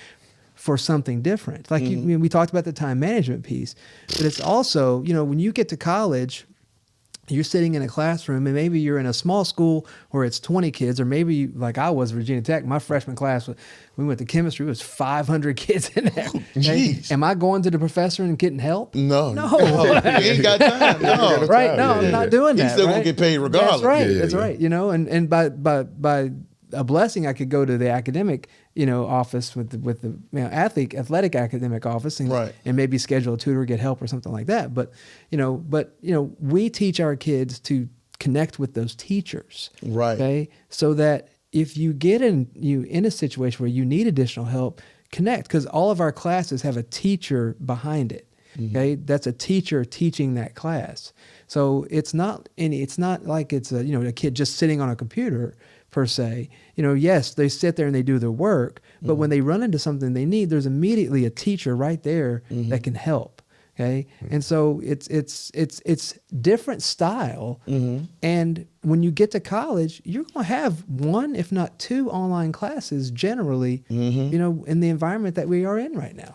for something different. Like we talked about the time management piece, but it's also, when you get to college, you're sitting in a classroom and maybe you're in a small school where it's 20 kids, or maybe like I was at Virginia Tech, my freshman class, we went to chemistry, it was 500 kids in there. Jeez. Am I going to the professor and getting help? No. You ain't got time. No. Right. No, I'm not doing that. He's still going to get paid regardless. That's right. Yeah, That's right. And by a blessing, I could go to the academic, office with the athletic academic office, and maybe schedule a tutor, get help or something like that. But we teach our kids to connect with those teachers, right? Okay, so that if you get in a situation where you need additional help, connect, because all of our classes have a teacher behind it. Okay, that's a teacher teaching that class. So it's not like it's a kid just sitting on a computer per se. Yes, they sit there and they do their work, but when they run into something they need, there's immediately a teacher right there that can help. Okay. And so it's different style. And when you get to college, you're going to have one, if not two online classes generally, in the environment that we are in right now.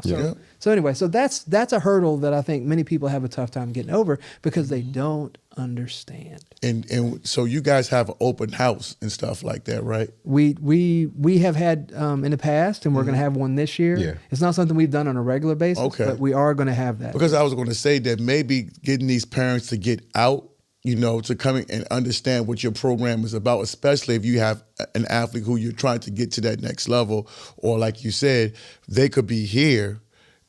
So anyway, so that's a hurdle that I think many people have a tough time getting over because they don't understand. And so you guys have an open house and stuff like that, right? We have had in the past, and we're going to have one this year. Yeah. It's not something we've done on a regular basis, but we are going to have that. Because I was going to say that maybe getting these parents to get out, to come in and understand what your program is about, especially if you have an athlete who you're trying to get to that next level, or like you said, they could be here,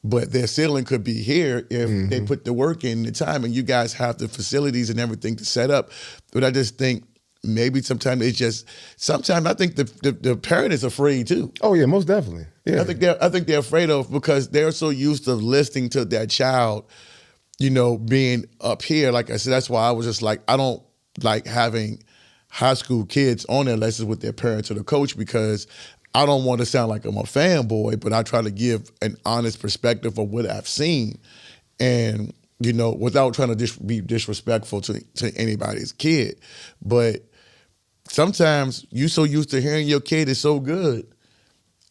but their ceiling could be here if they put the work in, the time, and you guys have the facilities and everything to set up. But I just think maybe sometimes I think the parent is afraid too. Oh yeah, most definitely. Yeah, I think they're afraid of, because they're so used to listening to their child, being up here. Like I said, that's why I was just like, I don't like having high school kids on their lessons with their parents or the coach, because I don't want to sound like I'm a fanboy, but I try to give an honest perspective of what I've seen, and without trying to be disrespectful to anybody's kid. But sometimes you so used to hearing your kid is so good,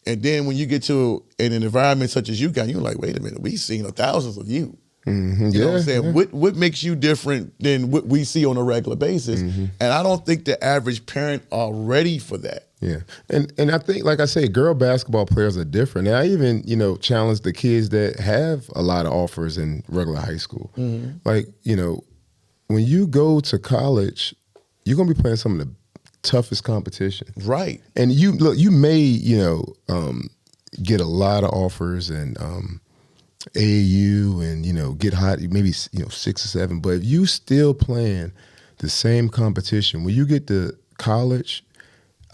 and then when you get to an environment such as you got, you're like, wait a minute, we've seen thousands of you. You know what I'm saying? Yeah. What makes you different than what we see on a regular basis? And I don't think the average parent are ready for that. Yeah. And I think, like I say, girl basketball players are different. And I even, challenge the kids that have a lot of offers in regular high school. Like, when you go to college, you're going to be playing some of the toughest competition. Right. And you may, get a lot of offers and AAU and, get hot, maybe, 6 or 7. But if you still playing the same competition, when you get to college,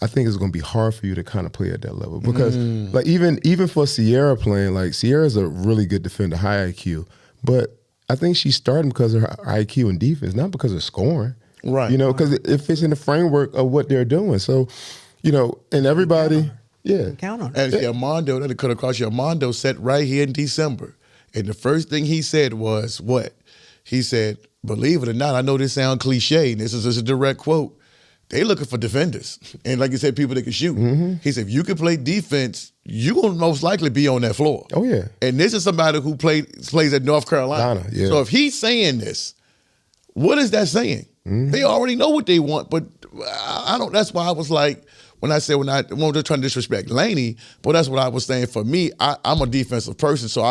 I think it's going to be hard for you to kind of play at that level, because like even for Sierra playing, like Sierra's a really good defender, high IQ, but I think she's starting because of her IQ and defense, not because of scoring. Right. Because it fits in the framework of what they're doing. So, and everybody, count on it. And Armando, that cut across you. Armando sat right here in December, and the first thing he said was what? He said, "Believe it or not, I know this sounds cliche, and this is a direct quote. They looking for defenders. And like you said, people that can shoot." He said, if you can play defense, you're going to most likely be on that floor. Oh, yeah. And this is somebody who plays at North Carolina. Yeah. So if he's saying this, what is that saying? They already know what they want, but I don't. That's why I was like, when I won't just trying to disrespect Laney, but that's what I was saying. For me, I'm a defensive person, so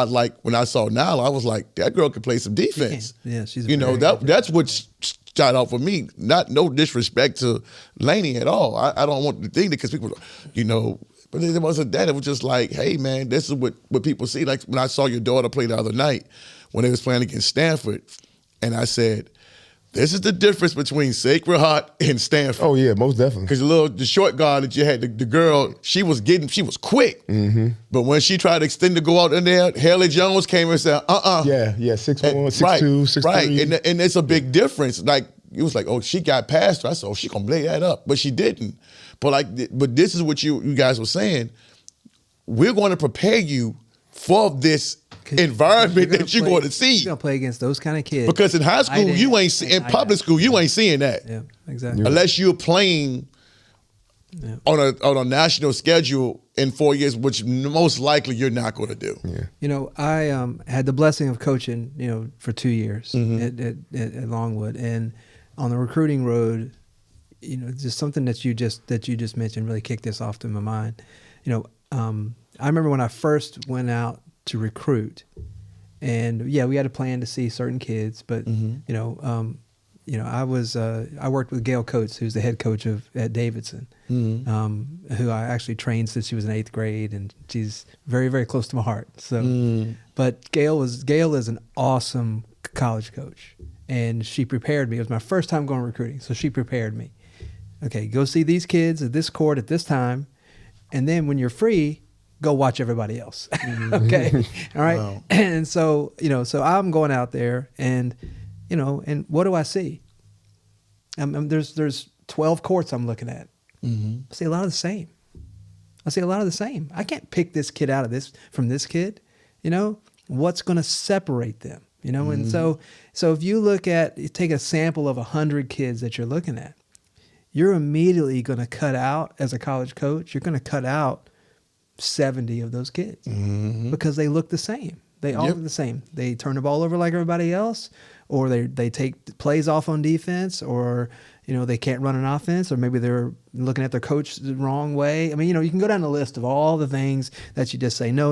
when I saw Nala, I was like, that girl can play some defense. Yeah, she's that's what shot out for me. No disrespect to Laney at all. I don't want to think that, because people, but it wasn't that. It was just like, hey man, this is what people see. Like when I saw your daughter play the other night when they was playing against Stanford, and I said, this is the difference between Sacred Heart and Stanford. Oh yeah, most definitely. Because the short guard that you had, the girl, she was quick. But when she tried to extend to go out in there, Haley Jones came and said, Yeah, 6'1", 6'2", 6'3". Right, and it's a big difference. Like, it was like, oh, she got past her. I said, oh, she gonna lay that up. But she didn't. But this is what you guys were saying. We're going to prepare you for this environment that you're going to see. You're going to play against those kind of kids. Because in high school, in public school, you ain't seeing that. Yeah, exactly. Unless you're playing on a national schedule in 4 years, which most likely you're not going to do. Yeah. I had the blessing of coaching, for 2 years at Longwood, and on the recruiting road, just something that you just mentioned really kicked this off to my mind. I remember when I first went out to recruit, and we had a plan to see certain kids, but I worked with Gail Coates, who's the head coach at Davidson, who I actually trained since she was in 8th grade, and she's very, very close to my heart. So, but Gail is an awesome college coach, and she prepared me. It was my first time going recruiting, so she prepared me. Okay, go see these kids at this court at this time, and then when you're free, go watch everybody else. Okay, all right. Wow. And so so I'm going out there, and and what do I see? There's 12 courts I'm looking at. I see a lot of the same. I can't pick this kid out of this from this kid. What's going to separate them? And so if you take a sample of 100 kids that you're looking at, you're immediately going to cut out, as a college coach, you're going to cut out 70 of those kids because they look the same. They all look the same. They turn the ball over like everybody else, or they take plays off on defense, or they can't run an offense, or maybe they're looking at their coach the wrong way. I mean, you can go down the list of all the things that you just say no.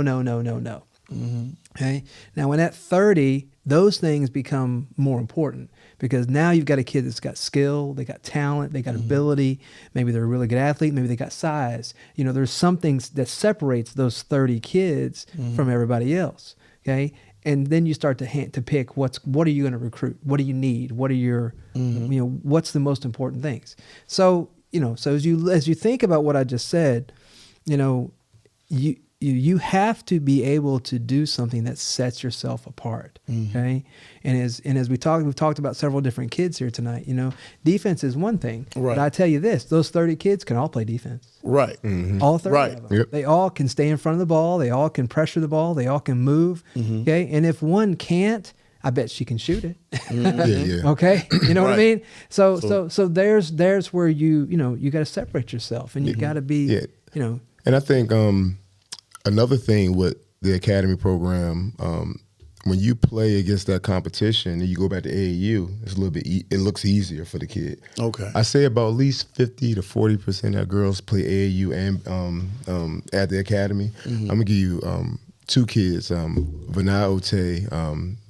Okay. Now, when at 30, those things become more important because now you've got a kid that's got skill, they got talent, they got ability. Maybe they're a really good athlete. Maybe they got size. There's something that separates those 30 kids from everybody else. Okay. And then you start to pick what are you going to recruit? What do you need? What are your, what's the most important things? So, so as you think about what I just said, you have to be able to do something that sets yourself apart. Okay. And as we've talked about several different kids here tonight, defense is one thing, right. But I tell you this, those 30 kids can all play defense. Right. All 30 right. of them. Yep. They all can stay in front of the ball. They all can pressure the ball. They all can move. Okay. And if one can't, I bet she can shoot it. Okay. You know what I mean? So there's where you got to separate yourself and you got to be, And I think, another thing with the academy program, when you play against that competition and you go back to AAU, it's a little bit. It looks easier for the kid. Okay, I say about at least 50 to 40% of girls play AAU and at the academy. I'm gonna give you 2 kids. Vanai Ote,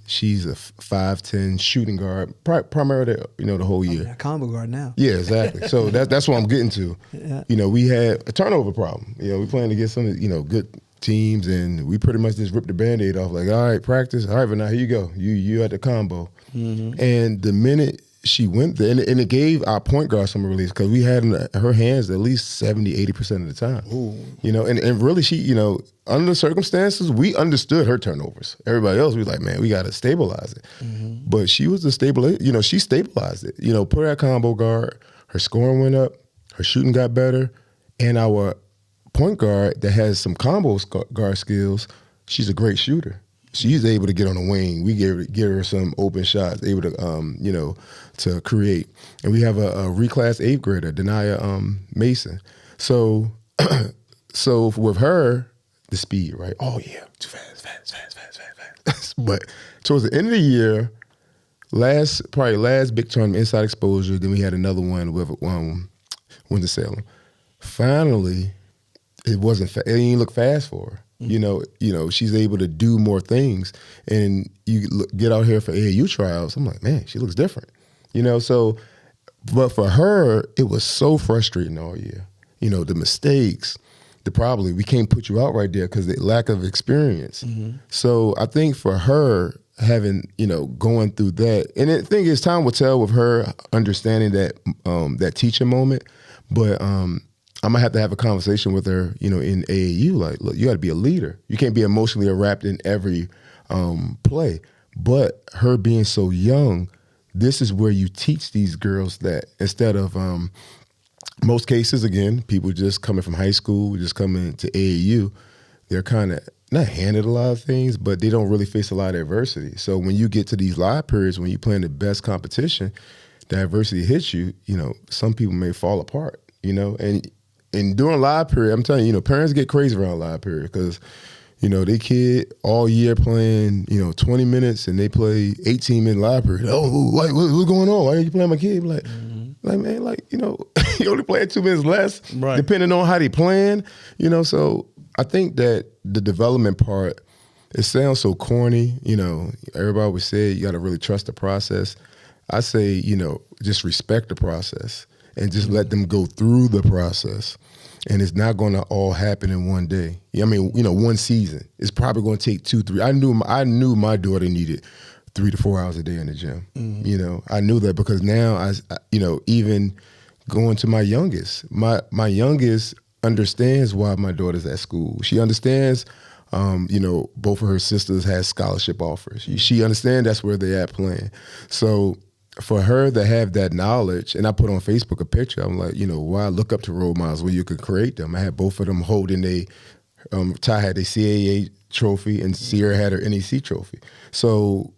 she's a 5'10" shooting guard, primarily the whole year. A combo guard now. Yeah, exactly. So that's what I'm getting to. Yeah. We had a turnover problem. We playing against some good teams, and we pretty much just ripped the Band-Aid off. Like, all right, practice. All right, but now here you go. You at the combo. And the minute she went there, and it gave our point guard some release because we had in her hands at least 70-80% of the time. Ooh. And really she, under the circumstances, we understood her turnovers. Everybody else, we was like, man, we got to stabilize it. But she was the she stabilized it. Put her at combo guard, her scoring went up, her shooting got better, and our point guard that has some combo guard skills, she's a great shooter. She's able to get on the wing. We give her some open shots, able to, to create. And we have a reclass 8th grader, Denia Mason. So with her, the speed, right? Oh yeah, too fast. But towards the end of the year, last big tournament, Inside Exposure. Then we had another one with Winston-Salem. Finally, it didn't look fast for her. She's able to do more things, and you get out here for AAU trials. I'm like, man, she looks different. But for her, it was so frustrating all year. The mistakes, we can't put you out right there because the lack of experience. So I think for her, having, going through that, and the thing is, time will tell with her understanding that teaching moment, but I'm gonna have to have a conversation with her, in AAU. Like, look, you got to be a leader. You can't be emotionally wrapped in every play. But her being so young, this is where you teach these girls that instead of most cases, again, people just coming from high school, just coming to AAU, they're kind of not handed a lot of things, but they don't really face a lot of adversity. So when you get to these live periods, when you're playing the best competition, the adversity hits you. Some people may fall apart. And during live period, I'm telling you, parents get crazy around live period because, they kid all year playing, 20 minutes and they play 18-minute live period. Oh, what's going on? Why are you playing my kid? Like, man, you only playing 2 minutes less, right, depending on how they playing, So I think that the development part, it sounds so corny. Everybody would say you got to really trust the process. I say, just respect the process. And just let them go through the process. And it's not going to all happen in one day. One season. It's probably going to take 2, 3. I knew my daughter needed 3 to 4 hours a day in the gym. I knew that because now, even going to my youngest, my youngest understands why my daughter's at school. She understands, both of her sisters has scholarship offers. She understands that's where they're at playing. So for her to have that knowledge, and I put on Facebook a picture. I'm like, why I look up to role models where you could create them. I had both of them holding Ty had a CAA trophy and Sierra had her NEC trophy. So,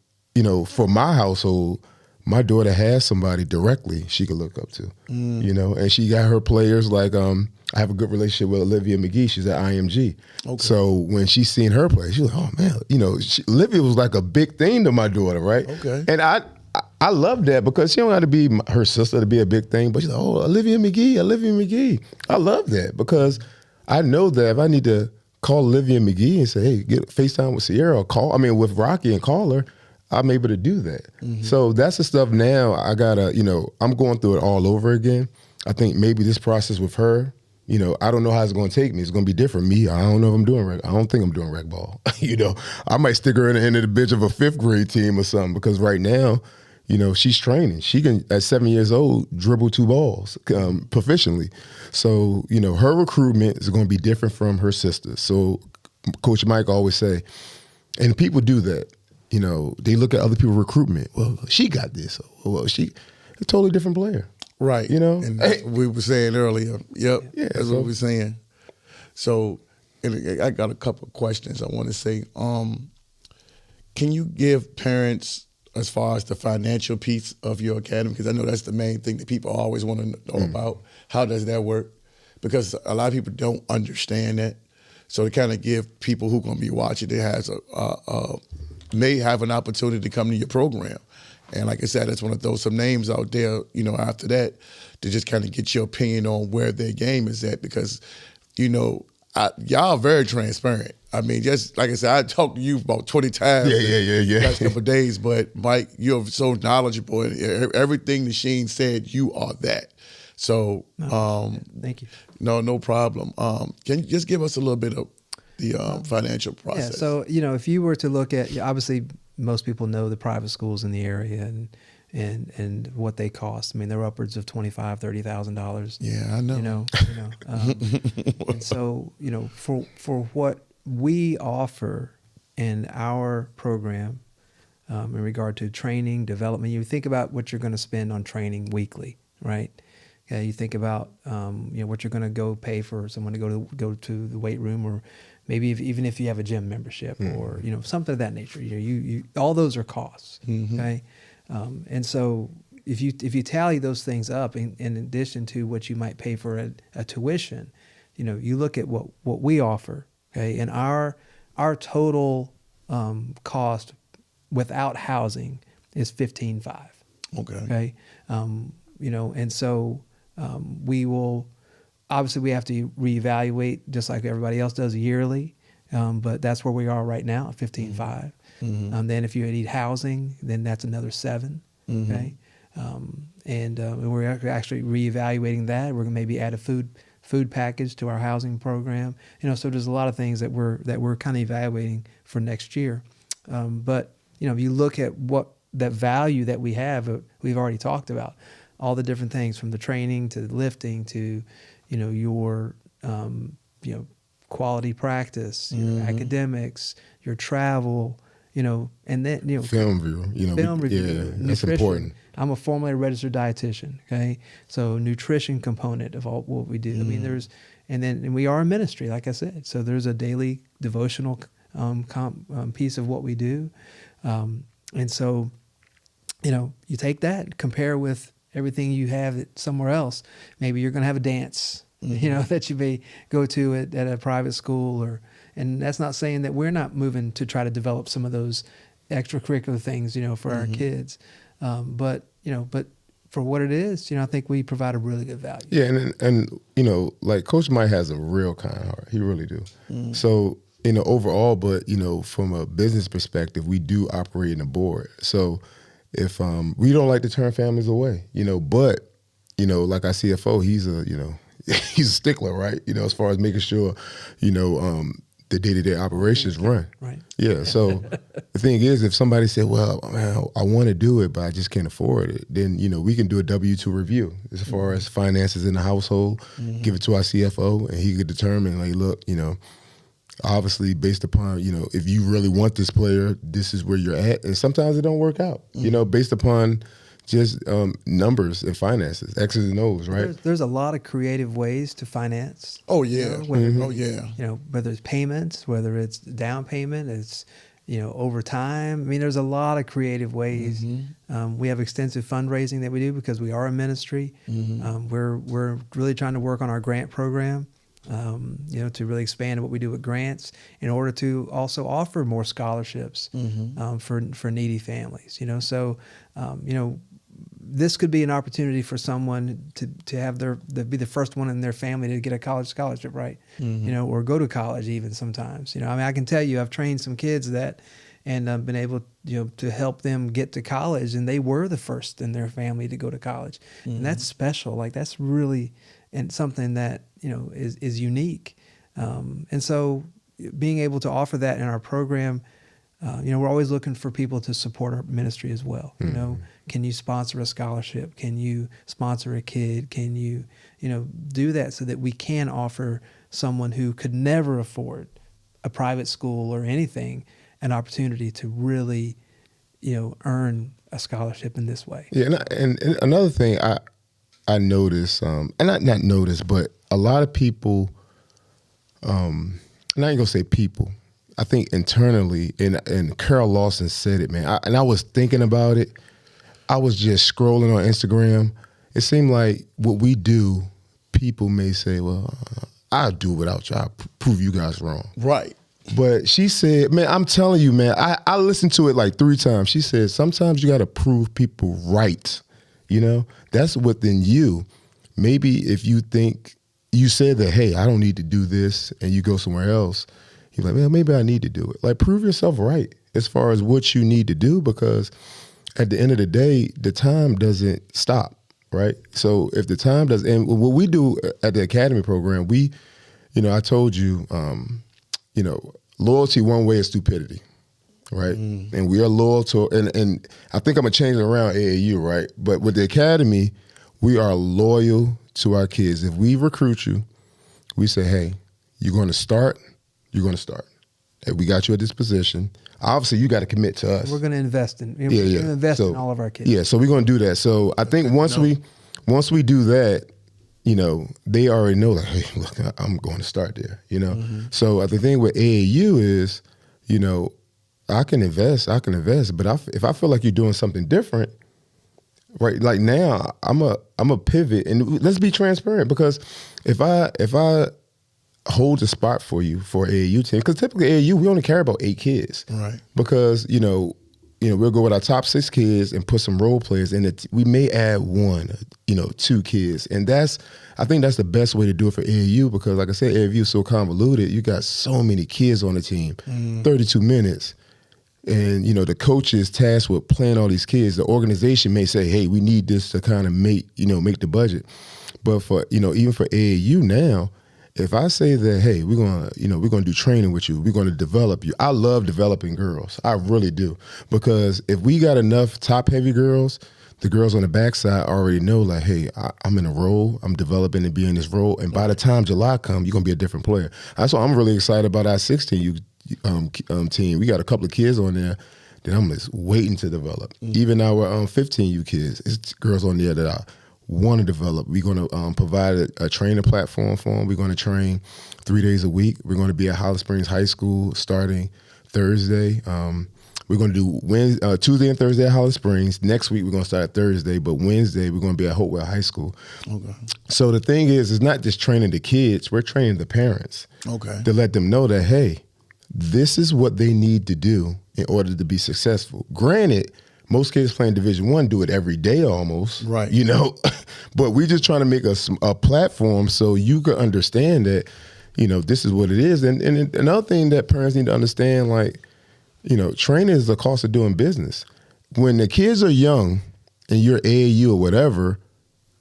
for my household, my daughter has somebody directly she could look up to, and she got her players like, I have a good relationship with Olivia McGee. She's at IMG. Okay. So when she seen her play, she was like, oh man, Olivia was like a big thing to my daughter, right? Okay. And I love that because she don't have to be her sister to be a big thing, but she's like, oh, Olivia McGee. I love that because I know that if I need to call Olivia McGee and say, hey, get FaceTime with Sierra or with Rocky and call her, I'm able to do that. Mm-hmm. So that's the stuff now I gotta, I'm going through it all over again. I think maybe this process with her, I don't know how it's going to take me. It's going to be different. Me, I don't know if I'm doing rec. I don't think I'm doing rec ball. I might stick her in the end of the bench of a 5th grade team or something because right now, she's training. She can, at 7 years old, dribble 2 balls proficiently. So, her recruitment is going to be different from her sisters. So Coach Mike always say, and people do that, they look at other people's recruitment. Well, she got this. Well, she a totally different player. Right. And that's what we were saying earlier. Yep. Yeah, that's what we were saying. So I got a couple of questions I want to say. Can you give parents, as far as the financial piece of your academy, because I know that's the main thing that people always want to know about. How does that work? Because a lot of people don't understand that. So to kind of give people who are going to be watching, they has may have an opportunity to come to your program. And like I said, that's one of those some names out there, after that, to just kind of get your opinion on where their game is at. Because, y'all are very transparent. I mean, just like I said, I talked to you about 20 times. Yeah. Last couple of days, but Mike, you're so knowledgeable. And everything that Sheen said, you are that. So, thank you. No problem. Can you just give us a little bit of the financial process? Yeah. So, if you were to look at, obviously, most people know the private schools in the area and what they cost. I mean, they're upwards of $25,000-$30,000. Yeah, I know. And so, for what we offer in our program, in regard to training, development, you think about what you're going to spend on training weekly, right? Okay, you think about what you're going to go pay for someone to go to the weight room, or maybe even if you have a gym membership, or something of that nature. You all those are costs. Mm-hmm. Okay, and so if you tally those things up, in addition to what you might pay for a tuition, you look at what we offer. Okay, and our total cost without housing is $15,500. Okay. And so we will, obviously we have to reevaluate just like everybody else does yearly, but that's where we are right now at $15,500. Mm-hmm. Then if you need housing, then that's another $7,000. Mm-hmm. Okay. And we're actually reevaluating that. We're going to maybe add a food package to our housing program. So there's a lot of things that we're kind of evaluating for next year. But if you look at what that value that we have, we've already talked about all the different things, from the training to the lifting to, your, quality practice, your academics, your travel, and then, film review, film review, yeah, that's important. I'm a formally registered dietitian. Okay. So nutrition component of all what we do. I mean, and we are a ministry, like I said, so there's a daily devotional piece of what we do. And so, you take that, compare with everything you have somewhere else. Maybe you're going to have a dance, that you may go to at a private school, and that's not saying that we're not moving to try to develop some of those extracurricular things, for our kids. But for what it is, I think we provide a really good value. Yeah. And like Coach Mike has a real kind heart. He really do. Mm-hmm. So, overall, but, from a business perspective, we do operate in a board. So if we don't like to turn families away, but, like our CFO, he's he's a stickler, right? As far as making sure, the day-to-day operations run. Right. Yeah. So the thing is, if somebody said, well, man, I want to do it, but I just can't afford it, then, we can do a W-2 review as far as finances in the household, give it to our CFO, and he could determine, like, look, obviously based upon, if you really want this player, this is where you're at. And sometimes it don't work out, based upon just numbers and finances, X's and O's, right? There's a lot of creative ways to finance. Oh yeah. Whether it's payments, whether it's down payment, it's over time. I mean, there's a lot of creative ways. We have extensive fundraising that we do because we are a ministry. We're really trying to work on our grant program, to really expand what we do with grants in order to also offer more scholarships for needy families. So, this could be an opportunity for someone to have be the first one in their family to get a college scholarship, right? Or go to college even sometimes. I can tell you, I've trained some kids and I've been able, to help them get to college, and they were the first in their family to go to college, and that's special. Like that's really and something that is unique, and so being able to offer that in our program. We're always looking for people to support our ministry as well. Can you sponsor a scholarship? Can you sponsor a kid? Can you, do that so that we can offer someone who could never afford a private school or anything an opportunity to really, earn a scholarship in this way. Yeah, and another thing I noticed, and not noticed, but a lot of people, and I ain't gonna say people. I think internally, and Carol Lawson said it, man. I was thinking about it. I was just scrolling on Instagram. It seemed like what we do, people may say, well, I'll do it without you. I'll prove you guys wrong. Right. But she said, man, I'm telling you, man, I listened to it like 3 times. She said, sometimes you got to prove people right. That's within you. Maybe if you think, you said that, hey, I don't need to do this, and you go somewhere else, you're like, well, maybe I need to do it. Like, prove yourself right as far as what you need to do, because at the end of the day, the time doesn't stop, right? So if the time does, and what we do at the Academy program, we, I told you, loyalty one way is stupidity, right? And we are loyal to, and I think I'm gonna change it around AAU, right? But with the Academy, we are loyal to our kids. If we recruit you, we say, hey, you're going to start. Hey, we got you at this position. Obviously, you got to commit to us. We're going to invest in. We're going to invest in all of our kids. Yeah, so we're going to do that. So I think once we do that, they already know that, hey, look, I'm going to start there. So the thing with AAU is, I can invest, but if I feel like you're doing something different, right? Like now, I'm a pivot, and let's be transparent, because if I hold a spot for you for AAU team, because typically AAU, we only care about 8 kids, right? Because we'll go with our top 6 kids and put some role players in it. We may add 1, 2 kids, and I think that's the best way to do it for AAU, because like I said, AAU is so convoluted. You got so many kids on the team, 32 minutes. And, the coach is tasked with playing all these kids. The organization may say, hey, we need this to kind of make the budget. But for, even for AAU now, if I say that, hey, we're gonna do training with you, we're gonna develop you. I love developing girls. I really do. Because if we got enough top-heavy girls, the girls on the backside already know, like, hey, I'm in a role, I'm developing and being in this role, and by the time July comes, you're gonna be a different player. That's why I'm really excited about our 16U team. We got a couple of kids on there that I'm just waiting to develop. Even our 15U kids, it's girls on there that I want to develop. We're going to provide a training platform for them. We're going to train 3 days a week. We're going to be at Holly Springs High School starting Thursday. We're going to do Tuesday and Thursday at Holly Springs. Next week, we're going to start Thursday, but Wednesday, we're going to be at Hopewell High School. Okay. So the thing is, it's not just training the kids, we're training the parents. Okay. To let them know that, hey, this is what they need to do in order to be successful. Granted, most kids playing Division I do it every day almost, right? But we're just trying to make a platform so you can understand that, this is what it is. And another thing that parents need to understand, like, training is the cost of doing business. When the kids are young and you're AAU or whatever,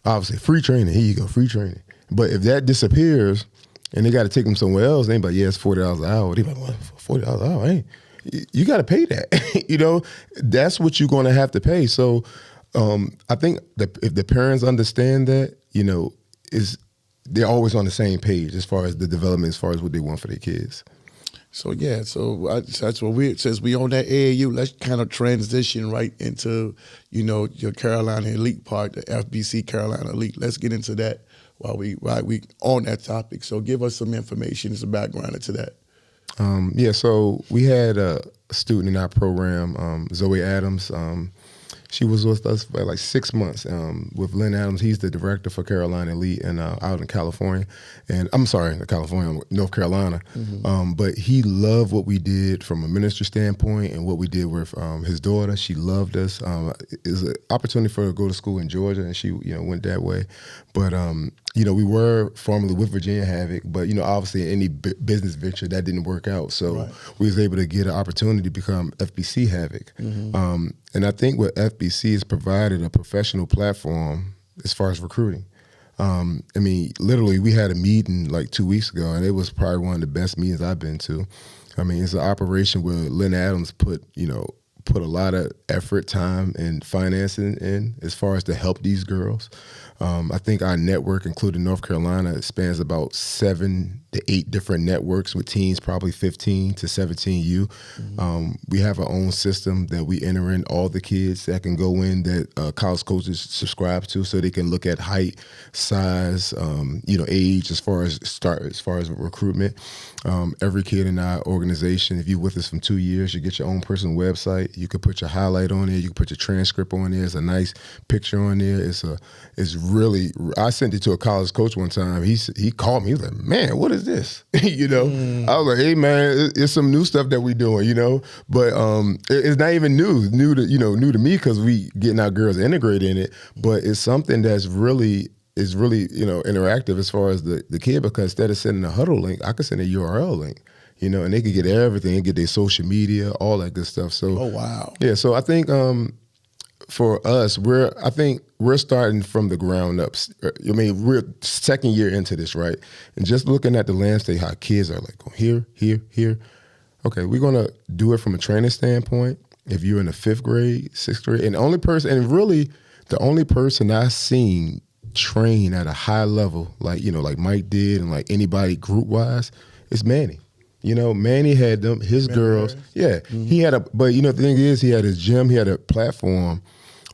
obviously free training, here you go, free training. But if that disappears and they got to take them somewhere else, they be like, yeah, it's $40 an hour. They be like, what, $40 an hour? Ain't. You got to pay that. That's what you're going to have to pay. So I think that if the parents understand that, they're always on the same page as far as the development, as far as what they want for their kids. So that's what since we on that AAU, let's kind of transition right into, your Carolina Elite part, the FBC Carolina Elite. Let's get into that while we on that topic. So give us some information, some background into that. So we had a student in our program, Zoe Adams. She was with us for like 6 months with Lynn Adams. He's the director for Carolina Elite and out in California. And I'm sorry, California, North Carolina. Mm-hmm. But he loved what we did from a ministry standpoint and what we did with his daughter. She loved us. It was an opportunity for her to go to school in Georgia, and she went that way. But we were formerly with Virginia Havoc, but obviously any business venture that didn't work out. So we was able to get an opportunity to become FBC Havoc. Mm-hmm. And I think what FBC has provided a professional platform as far as recruiting. Literally, we had a meeting like 2 weeks ago, and it was probably one of the best meetings I've been to. It's an operation where Lynn Adams put a lot of effort, time, and financing in as far as to help these girls. I think our network, including North Carolina, spans about 7 to 8 different networks with teams, probably 15 to 17U. Mm-hmm. We have our own system that we enter in all the kids that can go in that college coaches subscribe to, so they can look at height, size, age as far as recruitment. Every kid in our organization, if you're with us from 2 years, you get your own personal website. You can put your highlight on there. You can put your transcript on there. It's a nice picture on there. It's really. I sent it to a college coach one time. He called me. He was like, "Man, what is this?" I was like, "Hey, man, it's some new stuff that we doing, But it's not even new to me because we getting our girls integrated in it. But it's something that's really interactive as far as the kid, because instead of sending a huddle link, I could send a URL link, and they could get everything and get their social media, all that good stuff. So, oh wow, yeah. So I think for us, we're starting from the ground up. We're second year into this, right? And just looking at the landscape, how kids are like here. Okay, we're gonna do it from a training standpoint. If you're in the 5th grade, 6th grade, and the only person I've seen train at a high level, like Mike did, and like anybody group wise, is Manny. Manny had them, his girls. Yeah, mm-hmm. He had but the thing is, he had his gym, he had a platform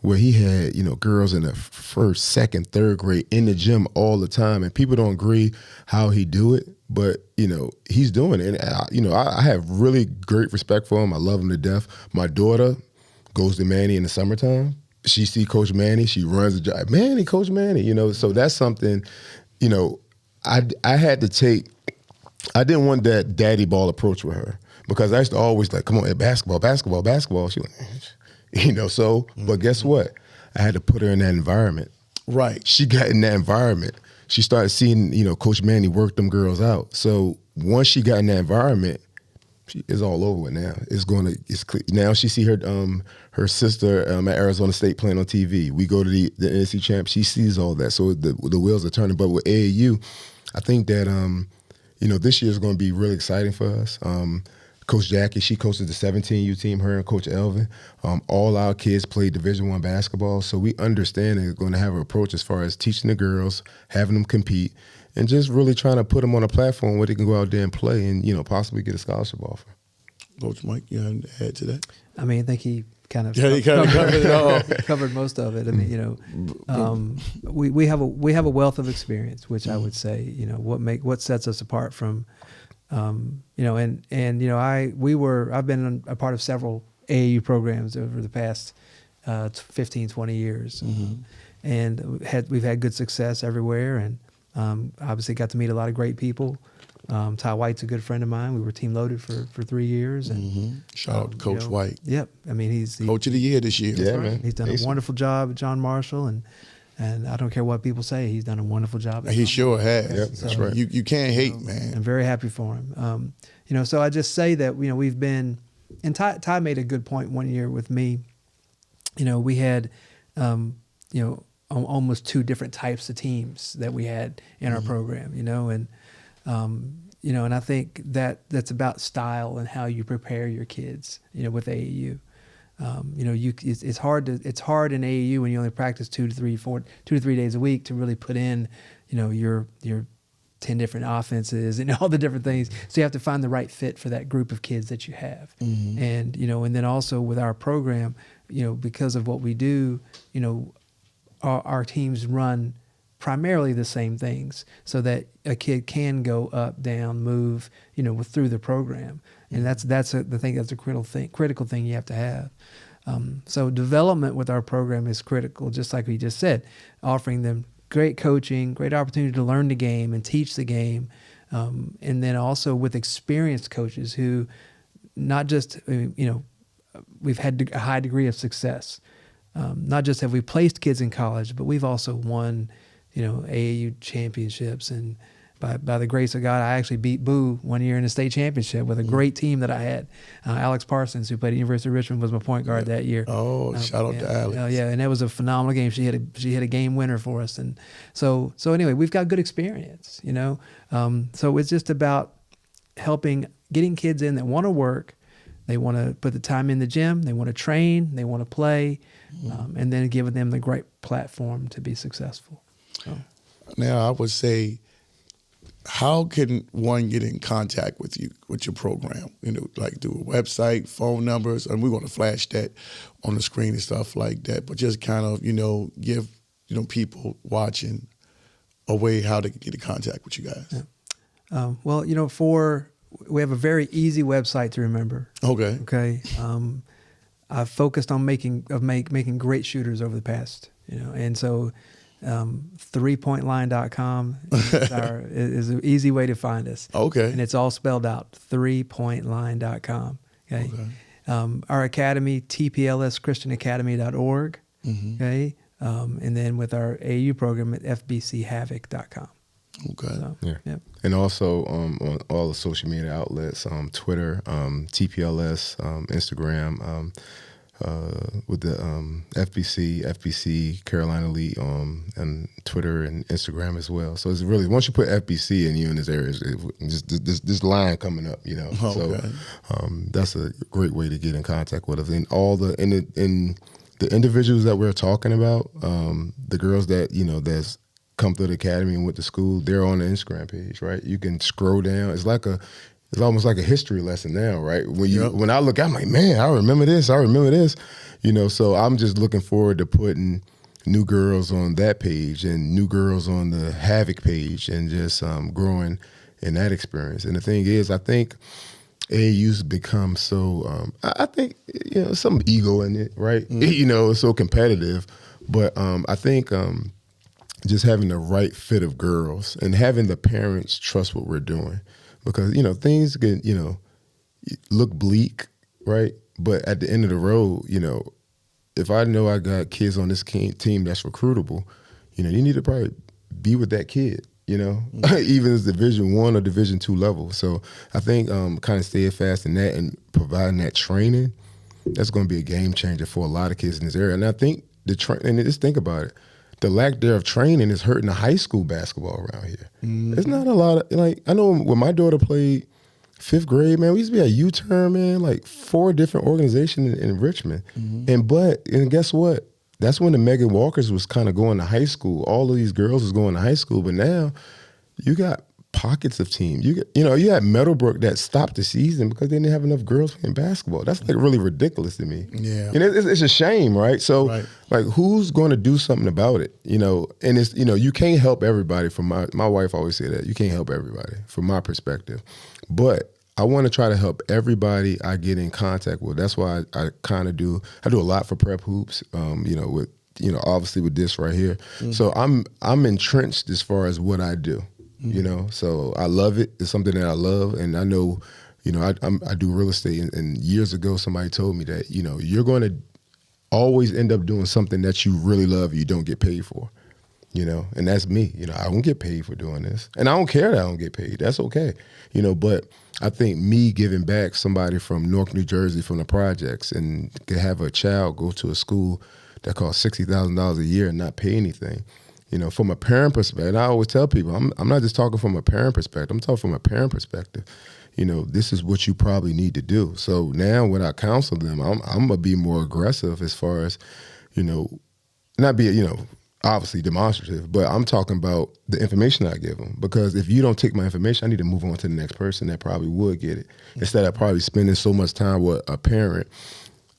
where he had, girls in the 1st, 2nd, 3rd grade in the gym all the time, and people don't agree how he do it, but he's doing it. And I have really great respect for him. I love him to death. My daughter goes to Manny in the summertime. She see Coach Manny, she runs the job. Manny, Coach Manny, so that's something, I had to take. I didn't want that daddy ball approach with her, because I used to always like, come on, basketball. She went, so, but guess what? I had to put her in that environment. Right. She got in that environment. She started seeing, Coach Manny work them girls out. So once she got in that environment, it's all over with now. Now she see her sister at Arizona State playing on TV. We go to the NC champ. She sees all that. So the wheels are turning. But with AAU, I think that, this year is going to be really exciting for us. Coach Jackie, she coaches the 17U team, her and Coach Elvin. All our kids play Division I basketball, so we understand they're going to have an approach as far as teaching the girls, having them compete, and just really trying to put them on a platform where they can go out there and play and, possibly get a scholarship offer. Coach Mike, you have to add to that? I think he kind of covered it all. Covered most of it. We have a wealth of experience, which I would say, what sets us apart from, I've been a part of several AAU programs over the past 15, 20 years, and we've had good success everywhere, and obviously got to meet a lot of great people. Ty White's a good friend of mine. We were team loaded for 3 years. And shout out to Coach White. Yep. he's Coach of the Year this year. Yeah, man. He's done a wonderful job at John Marshall, and I don't care what people say, he's done a wonderful job. He sure has. Yep, that's right. You can't hate, man. I'm very happy for him. So I just say that, we've been, and Ty made a good point one year with me. We had, almost 2 different types of teams that we had in our program, and I think that's about style and how you prepare your kids, with AAU. It's hard in AAU when you only practice 2 to 3 days a week to really put in, your 10 different offenses and all the different things. So you have to find the right fit for that group of kids that you have. And, and then also with our program, because of what we do, our teams run primarily the same things so that a kid can go up, down, move, through the program. And that's a critical thing you have to have. So development with our program is critical, just like we just said, offering them great coaching, great opportunity to learn the game and teach the game. And then also with experienced coaches who not just, we've had a high degree of success. Not just have we placed kids in college, but we've also won, AAU championships. And by the grace of God, I actually beat Boo one year in the state championship with a great team that I had. Alex Parsons, who played at University of Richmond, was my point guard that year. Oh, shout out to Alex. And that was a phenomenal game. She hit a game winner for us. And so anyway, we've got good experience, So it's just about getting kids in that want to work. They want to put the time in the gym. They want to train. They want to play, and then giving them the great platform to be successful. So. Now, I would say, how can one get in contact with you, with your program? Like through a website, phone numbers, and we want to flash that on the screen and stuff like that. But just kind of, give people watching a way how to get in contact with you guys. Yeah. We have a very easy website to remember. Okay. I've focused on making great shooters over the past, and so 3pointline.com is an easy way to find us. Okay. And it's all spelled out, 3pointline.com. Okay. Our academy, TPLS ChristianAcademy.org. Okay. And then with our AU program at FBCHavoc.com. Okay. So, yeah. And also on all the social media outlets, Twitter, TPLS, Instagram, with the FBC, Carolina Elite, and Twitter and Instagram as well. So it's really, once you put FBC in this area, it's just this line coming up, Okay. So that's a great way to get in contact with us. And the individuals that we're talking about, the girls that that's come through the academy and went to school, they're on the Instagram page, right? You can scroll down. It's almost like a history lesson now, right? When I look, I'm like, man, I remember this. So I'm just looking forward to putting new girls on that page and new girls on the Havoc page and just growing in that experience. And the thing is, I think AAU's become so, I think, some ego in it, right? It's so competitive. But I think just having the right fit of girls and having the parents trust what we're doing. Because, things can, look bleak, right? But at the end of the road, if I know I got kids on this team that's recruitable, you need to probably be with that kid, even as Division I or Division II level. So I think kind of staying fast in that and providing that training, that's going to be a game changer for a lot of kids in this area. And I think and just think about it. The lack thereof training is hurting the high school basketball around here. There's not a lot of, I know when my daughter played 5th grade, man, we used to be at U-Turn, man, like 4 different organizations in Richmond. And guess what? That's when the Megan Walkers was kind of going to high school. All of these girls was going to high school, but now you got pockets of teams. You had Meadowbrook that stopped the season because they didn't have enough girls playing basketball. That's like really ridiculous to me. Yeah. And it's a shame, right? So like who's going to do something about it? And it's, you can't help everybody. From my wife always say that. You can't help everybody from my perspective. But I want to try to help everybody I get in contact with. That's why I kind of do a lot for prep hoops, with obviously with this right here. So I'm entrenched as far as what I do. So I love it. It's something that I love, and I know, I do real estate, and years ago somebody told me that, you're going to always end up doing something that you really love you don't get paid for, and that's me. I don't get paid for doing this, and I don't care that I don't get paid. That's okay, but I think me giving back somebody from Newark, New Jersey, from the projects, and to have a child go to a school that costs $60,000 a year and not pay anything. From a parent perspective, and I always tell people, I'm not just talking from a parent perspective, I'm talking from a parent perspective. This is what you probably need to do. So now when I counsel them, I'm going to be more aggressive as far as, not be, obviously demonstrative, but I'm talking about the information I give them. Because if you don't take my information, I need to move on to the next person that probably would get it. Instead of probably spending so much time with a parent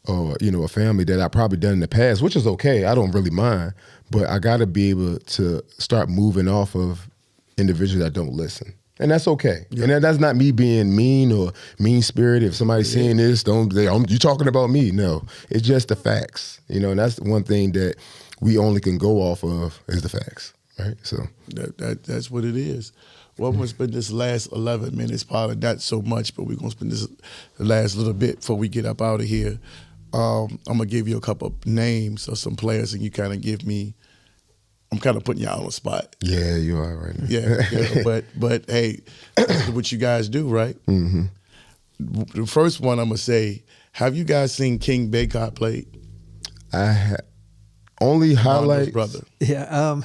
or, a family that I probably done in the past, which is okay. I don't really mind. But I got to be able to start moving off of individuals that don't listen. And that's okay. Yeah. And that's not me being mean or mean-spirited. If somebody's saying this, you talking about me. No, it's just the facts. And that's one thing that we only can go off of is the facts, right? So that's what it is. Well, I'm going to spend this last 11 minutes, probably not so much, but we're going to spend the last little bit before we get up out of here. I'm going to give you a couple of names of some players, and you kind of give me. I'm kind of putting y'all on the spot. Yeah, you are right now. Yeah. But hey, that's what you guys do, right? Mm-hmm. The first one I'm going to say, have you guys seen King Baycott play? Only highlights. Brother. Yeah.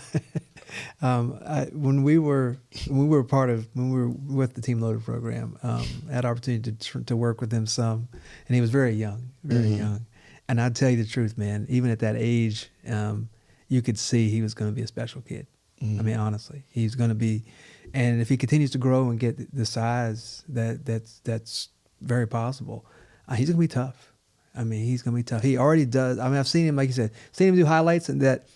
When we were with the Team Loader program, I had the opportunity to work with him some, and he was very young. And I'd tell you the truth, man, even at that age, you could see he was going to be a special kid. I mean, honestly, he's going to be, and if he continues to grow and get the size that's very possible, he's going to be tough. I mean, he's going to be tough. He already does. I mean, I've seen him, like you said, seen him do highlights, and that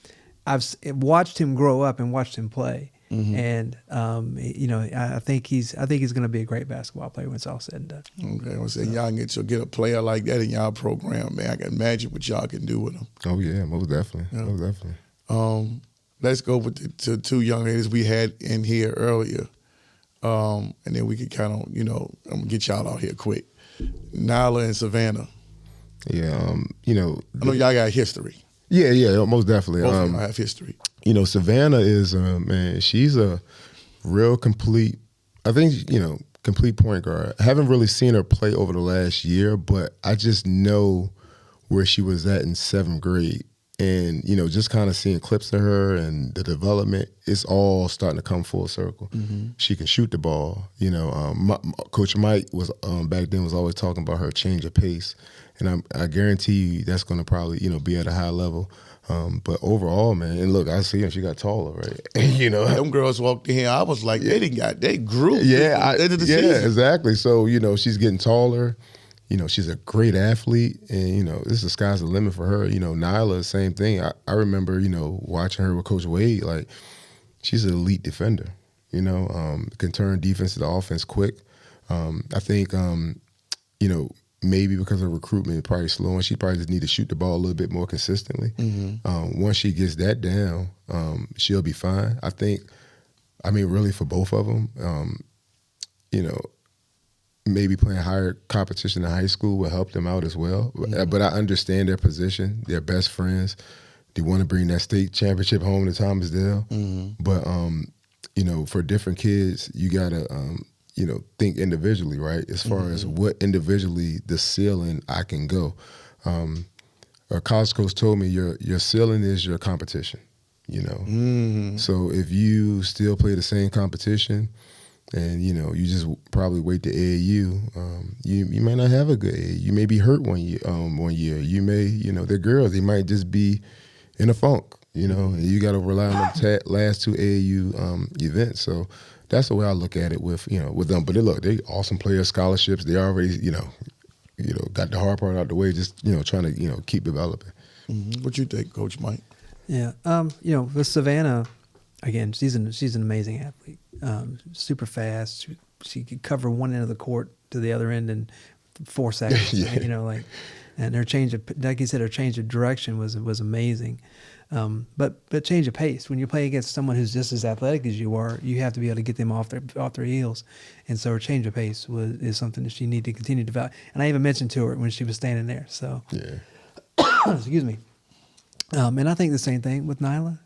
I've watched him grow up and watched him play. And I think he's going to be a great basketball player when it's all said and done. Okay, I was saying y'all get a player like that in y'all program, man. I can imagine what y'all can do with him. Oh yeah, most definitely. Yeah. Most definitely. Let's go with the two young ladies we had in here earlier, and then we can kind of I'm gonna get y'all out here quick. Nyla and Savannah. Yeah, I know y'all got history. Yeah, most definitely. Both of them have history. Savannah is, man, she's a real complete, I think, complete point guard. I haven't really seen her play over the last year, but I just know where she was at in 7th grade. And, just kind of seeing clips of her and the development, it's all starting to come full circle. Mm-hmm. She can shoot the ball. Coach Mike was back then was always talking about her change of pace. And I guarantee you that's going to probably, be at a high level. But overall, man, and look, I see her. She got taller, right? Them girls walked in here. I was like, they grew. Yeah, season. Exactly. So she's getting taller. She's a great athlete, and this is the sky's the limit for her. Nyla, same thing. I remember watching her with Coach Wade. Like, she's an elite defender. Can turn defense to offense quick. I think maybe because of recruitment, probably slowing. She probably just need to shoot the ball a little bit more consistently. Mm-hmm. Once she gets that down, she'll be fine. Really for both of them, maybe playing higher competition in high school will help them out as well. Mm-hmm. But I understand their position. They're best friends. They want to bring that state championship home to Thomasdale. Mm-hmm. But, for different kids, you got to think individually, right? As far as what individually the ceiling I can go. A college coach told me your ceiling is your competition, So if you still play the same competition and, you just probably wait to AAU, you may not have a good AAU. You may be hurt one year. You may, they're girls. They might just be in a funk, and you got to rely on the last 2 AAU events. So that's the way I look at it with them. But they awesome players, scholarships. They already, got the hard part out the way, just, trying to, keep developing. Mm-hmm. What you think, Coach Mike? Yeah. With Savannah, again, she's an amazing athlete. Super fast. She could cover one end of the court to the other end in 4 seconds. Yeah. And her change of, like you said, her change of direction was amazing. But change of pace. When you're playing against someone who's just as athletic as you are, you have to be able to get them off their heels. And so her change of pace is something that she needed to continue to develop. And I even mentioned to her when she was standing there. So, yeah. Excuse me. And I think the same thing with Nyla.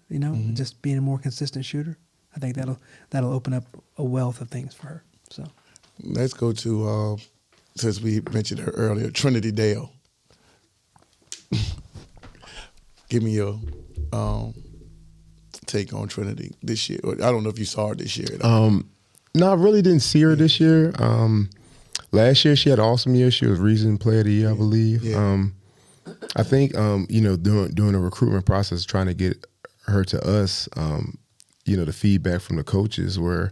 Just being a more consistent shooter. I think that'll open up a wealth of things for her. So, let's go to since we mentioned her earlier, Trinity Dale. Give me your take on Trinity this year. I don't know if you saw her this year. No, I really didn't see her this year. Last year she had an awesome year. She was Region Player of the Year, I believe. Yeah. I think during the recruitment process, trying to get her to us, the feedback from the coaches were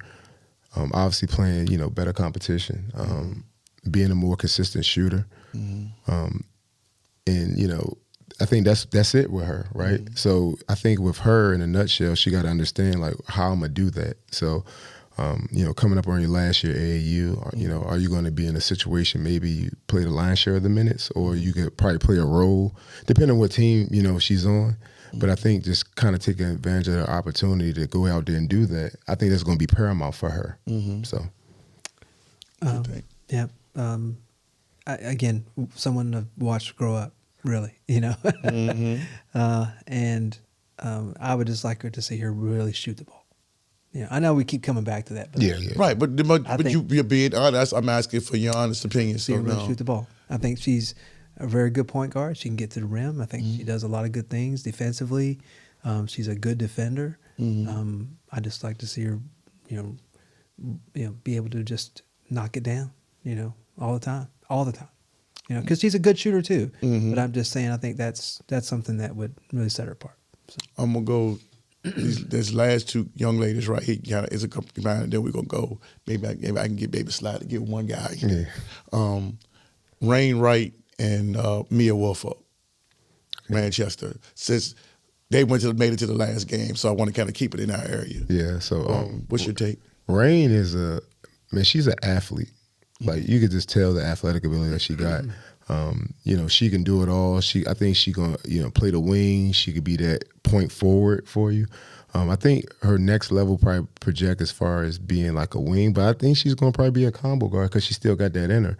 obviously playing, better competition, being a more consistent shooter. And, I think that's it with her, right? So I think with her, in a nutshell, she got to understand, like, how I'm going to do that. So, coming up on your last year AAU, are you going to be in a situation maybe you play the lion's share of the minutes, or you could probably play a role, depending on what team, she's on. But I think just kind of taking advantage of the opportunity to go out there and do that, I think that's going to be paramount for her. So, yeah. Again, someone to watch grow up, really, and I would just like her to see her really shoot the ball. I know we keep coming back to that. But yeah. Right, but you're being honest. I'm asking for your honest opinion. See her really shoot the ball. I think she's a very good point guard. She can get to the rim. I think she does a lot of good things defensively. She's a good defender. I just like to see her, be able to just knock it down, all the time, because she's a good shooter too. But I'm just saying, I think that's something that would really set her apart. So. I'm gonna go. These last two young ladies right here kind of is a combined. Then we're gonna go. Maybe I can get Baby Slide to get one guy. Yeah. Rain Wright and Mia Woolfolk, Manchester. Since they made it to the last game, so I want to kind of keep it in our area. Yeah. So, what's your take? Rain is she's an athlete. Like, you could just tell the athletic ability that she got. She can do it all. I think she gonna, play the wing. She could be that point forward for you. I think her next level probably project as far as being like a wing, but I think she's gonna probably be a combo guard because she still got that in her.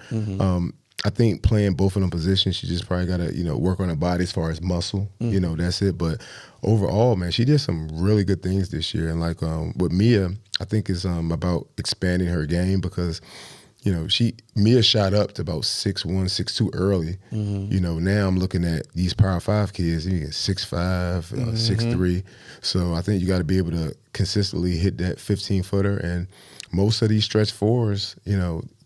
I think playing both of them positions, she just probably gotta, work on her body as far as muscle. That's it. But overall, man, she did some really good things this year. And like with Mia, I think it's about expanding her game because Mia shot up to about 6'1", 6'2" early. Now I'm looking at these Power 5 kids, you get 6'5", 6'3". So I think you got to be able to consistently hit that 15-footer. And most of these stretch fours,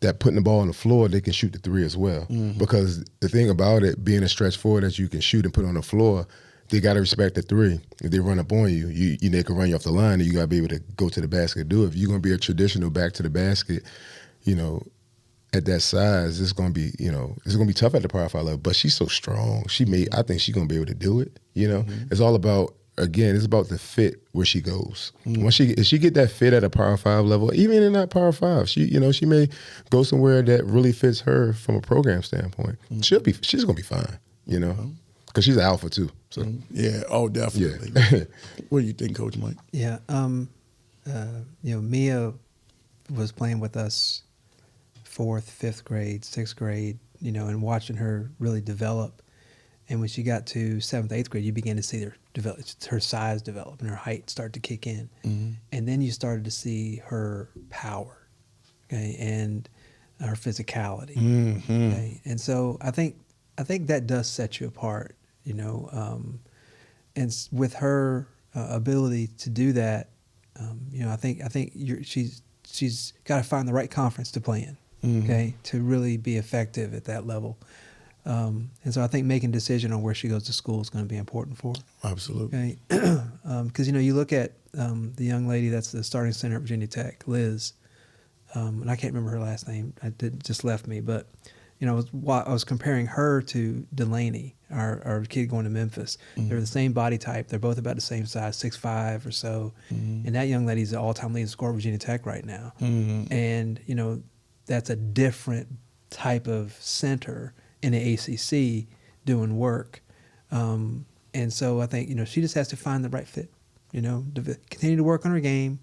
that putting the ball on the floor, they can shoot the three as well. Because the thing about it, being a stretch four that you can shoot and put on the floor, they got to respect the three. If they run up on you, they can run you off the line, and you got to be able to go to the basket and do it. If you're going to be a traditional back to the basket, at that size, it's gonna be, it's gonna be tough at the Power 5 level. But she's so strong. I think she's gonna be able to do it. It's all about, again, it's about the fit where she goes. If she get that fit at a Power 5 level, even in that Power 5, she may go somewhere that really fits her from a program standpoint. She's gonna be fine. Because she's an alpha too. So yeah, definitely. Yeah. What do you think, Coach Mike? Yeah, Mia was playing with us 4th, 5th grade, 6th grade, and watching her really develop. And when she got to 7th, 8th grade, you began to see her size develop and her height start to kick in. And then you started to see her power, okay, and her physicality. Okay? And so I think that does set you apart, and with her ability to do that, I think she's got to find the right conference to play in. Okay, to really be effective at that level. And so I think making a decision on where she goes to school is going to be important for her. Absolutely. Okay, because you look at the young lady that's the starting center at Virginia Tech, Liz, and I can't remember her last name. It just left me, but I was comparing her to Delaney, our kid going to Memphis. They're the same body type. They're both about the same size, 6'5" or so. And that young lady's the all-time leading scorer at Virginia Tech right now. And that's a different type of center in the ACC doing work. And so I think, she just has to find the right fit, continue to work on her game,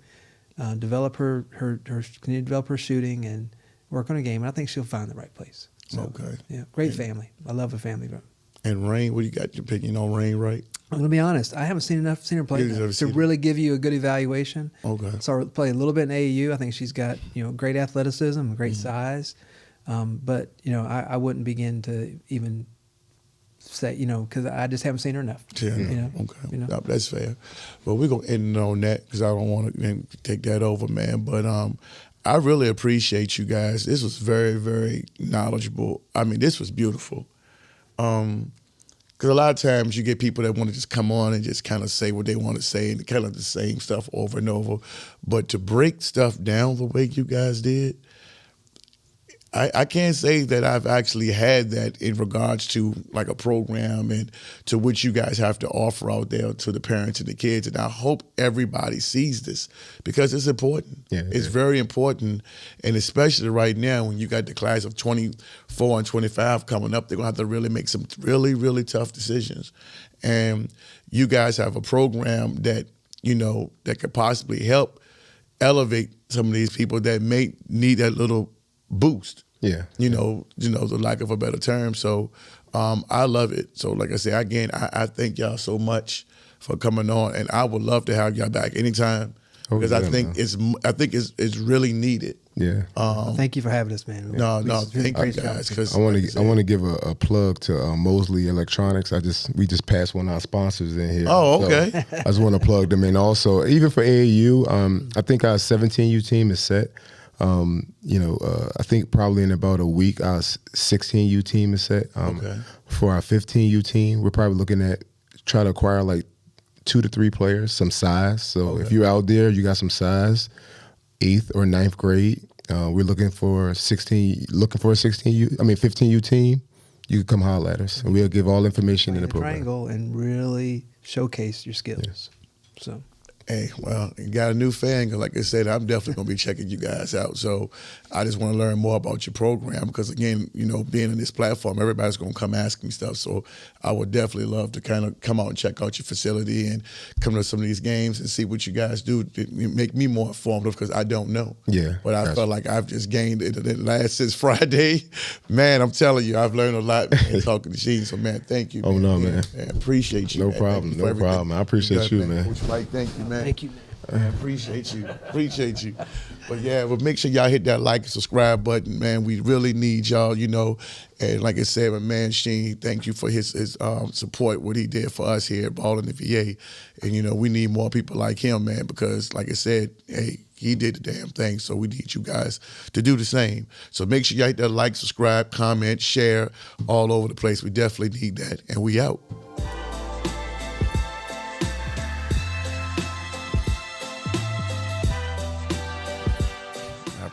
develop her continue to develop her shooting and work on her game. And I think she'll find the right place. So, okay. Yeah. Great family. I love a family. And Rain, what do you got your opinion on Rain, right? I'm going to be honest. I haven't seen her play to really give you a good evaluation. Okay. Saw her play a little bit in AAU. I think she's got, great athleticism, great size. But, I wouldn't begin to even say, because I just haven't seen her enough. Yeah. Okay. That's fair. But we're going to end on that because I don't want to take that over, man. But I really appreciate you guys. This was very, very knowledgeable. I mean, this was beautiful. Because Because a lot of times you get people that want to just come on and just kind of say what they want to say and kind of the same stuff over and over. But to break stuff down the way you guys did, I can't say that I've actually had that in regards to like a program and to what you guys have to offer out there to the parents and the kids. And I hope everybody sees this because it's important. Yeah, it's very important. And especially right now when you got the class of 24 and 25 coming up, they're going to have to really make some really, really tough decisions. And you guys have a program that, you know, that could possibly help elevate some of these people that may need that little boost. Yeah. You know, the lack of a better term. So I love it. So like I said, again, I thank y'all so much for coming on, and I would love to have y'all back anytime because I think it's really needed. Yeah. Thank you for having us, man. No, thank you guys. Because I want to give a plug to Mosley Electronics. We just passed one of our sponsors in here. Oh, okay. So I just want to plug them in. Also, even for AAU, I think our 17U team is set. I think probably in about a week, our 16U team is set. For our 15U team, we're probably looking at try to acquire like 2 to 3 players, some size. So if you're out there, you got some size, 8th or 9th grade. We're looking for a 15U team. You can come holler at us, and we'll give all information in the program. Triangle and really showcase your skills. Yes. So. Hey, well, you got a new fan. Like I said, I'm definitely going to be checking you guys out. So I just want to learn more about your program because, again, you know, being on this platform, everybody's going to come ask me stuff. So I would definitely love to kind of come out and check out your facility and come to some of these games and see what you guys do to make me more informative because I don't know. Yeah. But I felt like I've just gained it since Friday. Man, I'm telling you, I've learned a lot talking to Sheen. So, man, thank you. Oh, no, man. I appreciate you. No problem. No problem. I appreciate you, man. Coach Mike, thank you, man. Thank you, man. Man, appreciate you. But yeah, but make sure y'all hit that like and subscribe button, man. We really need y'all, you know. And like I said, my man Sheen, thank you for his support, what he did for us here at Ball in the VA. And, you know, we need more people like him, man, because like I said, hey, he did the damn thing. So we need you guys to do the same. So make sure y'all hit that like, subscribe, comment, share all over the place. We definitely need that. And we out.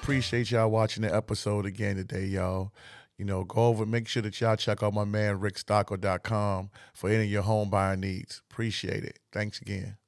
Appreciate y'all watching the episode again today, y'all. You know, go over, make sure that y'all check out my man, rickstocker.com for any of your home buying needs. Appreciate it. Thanks again.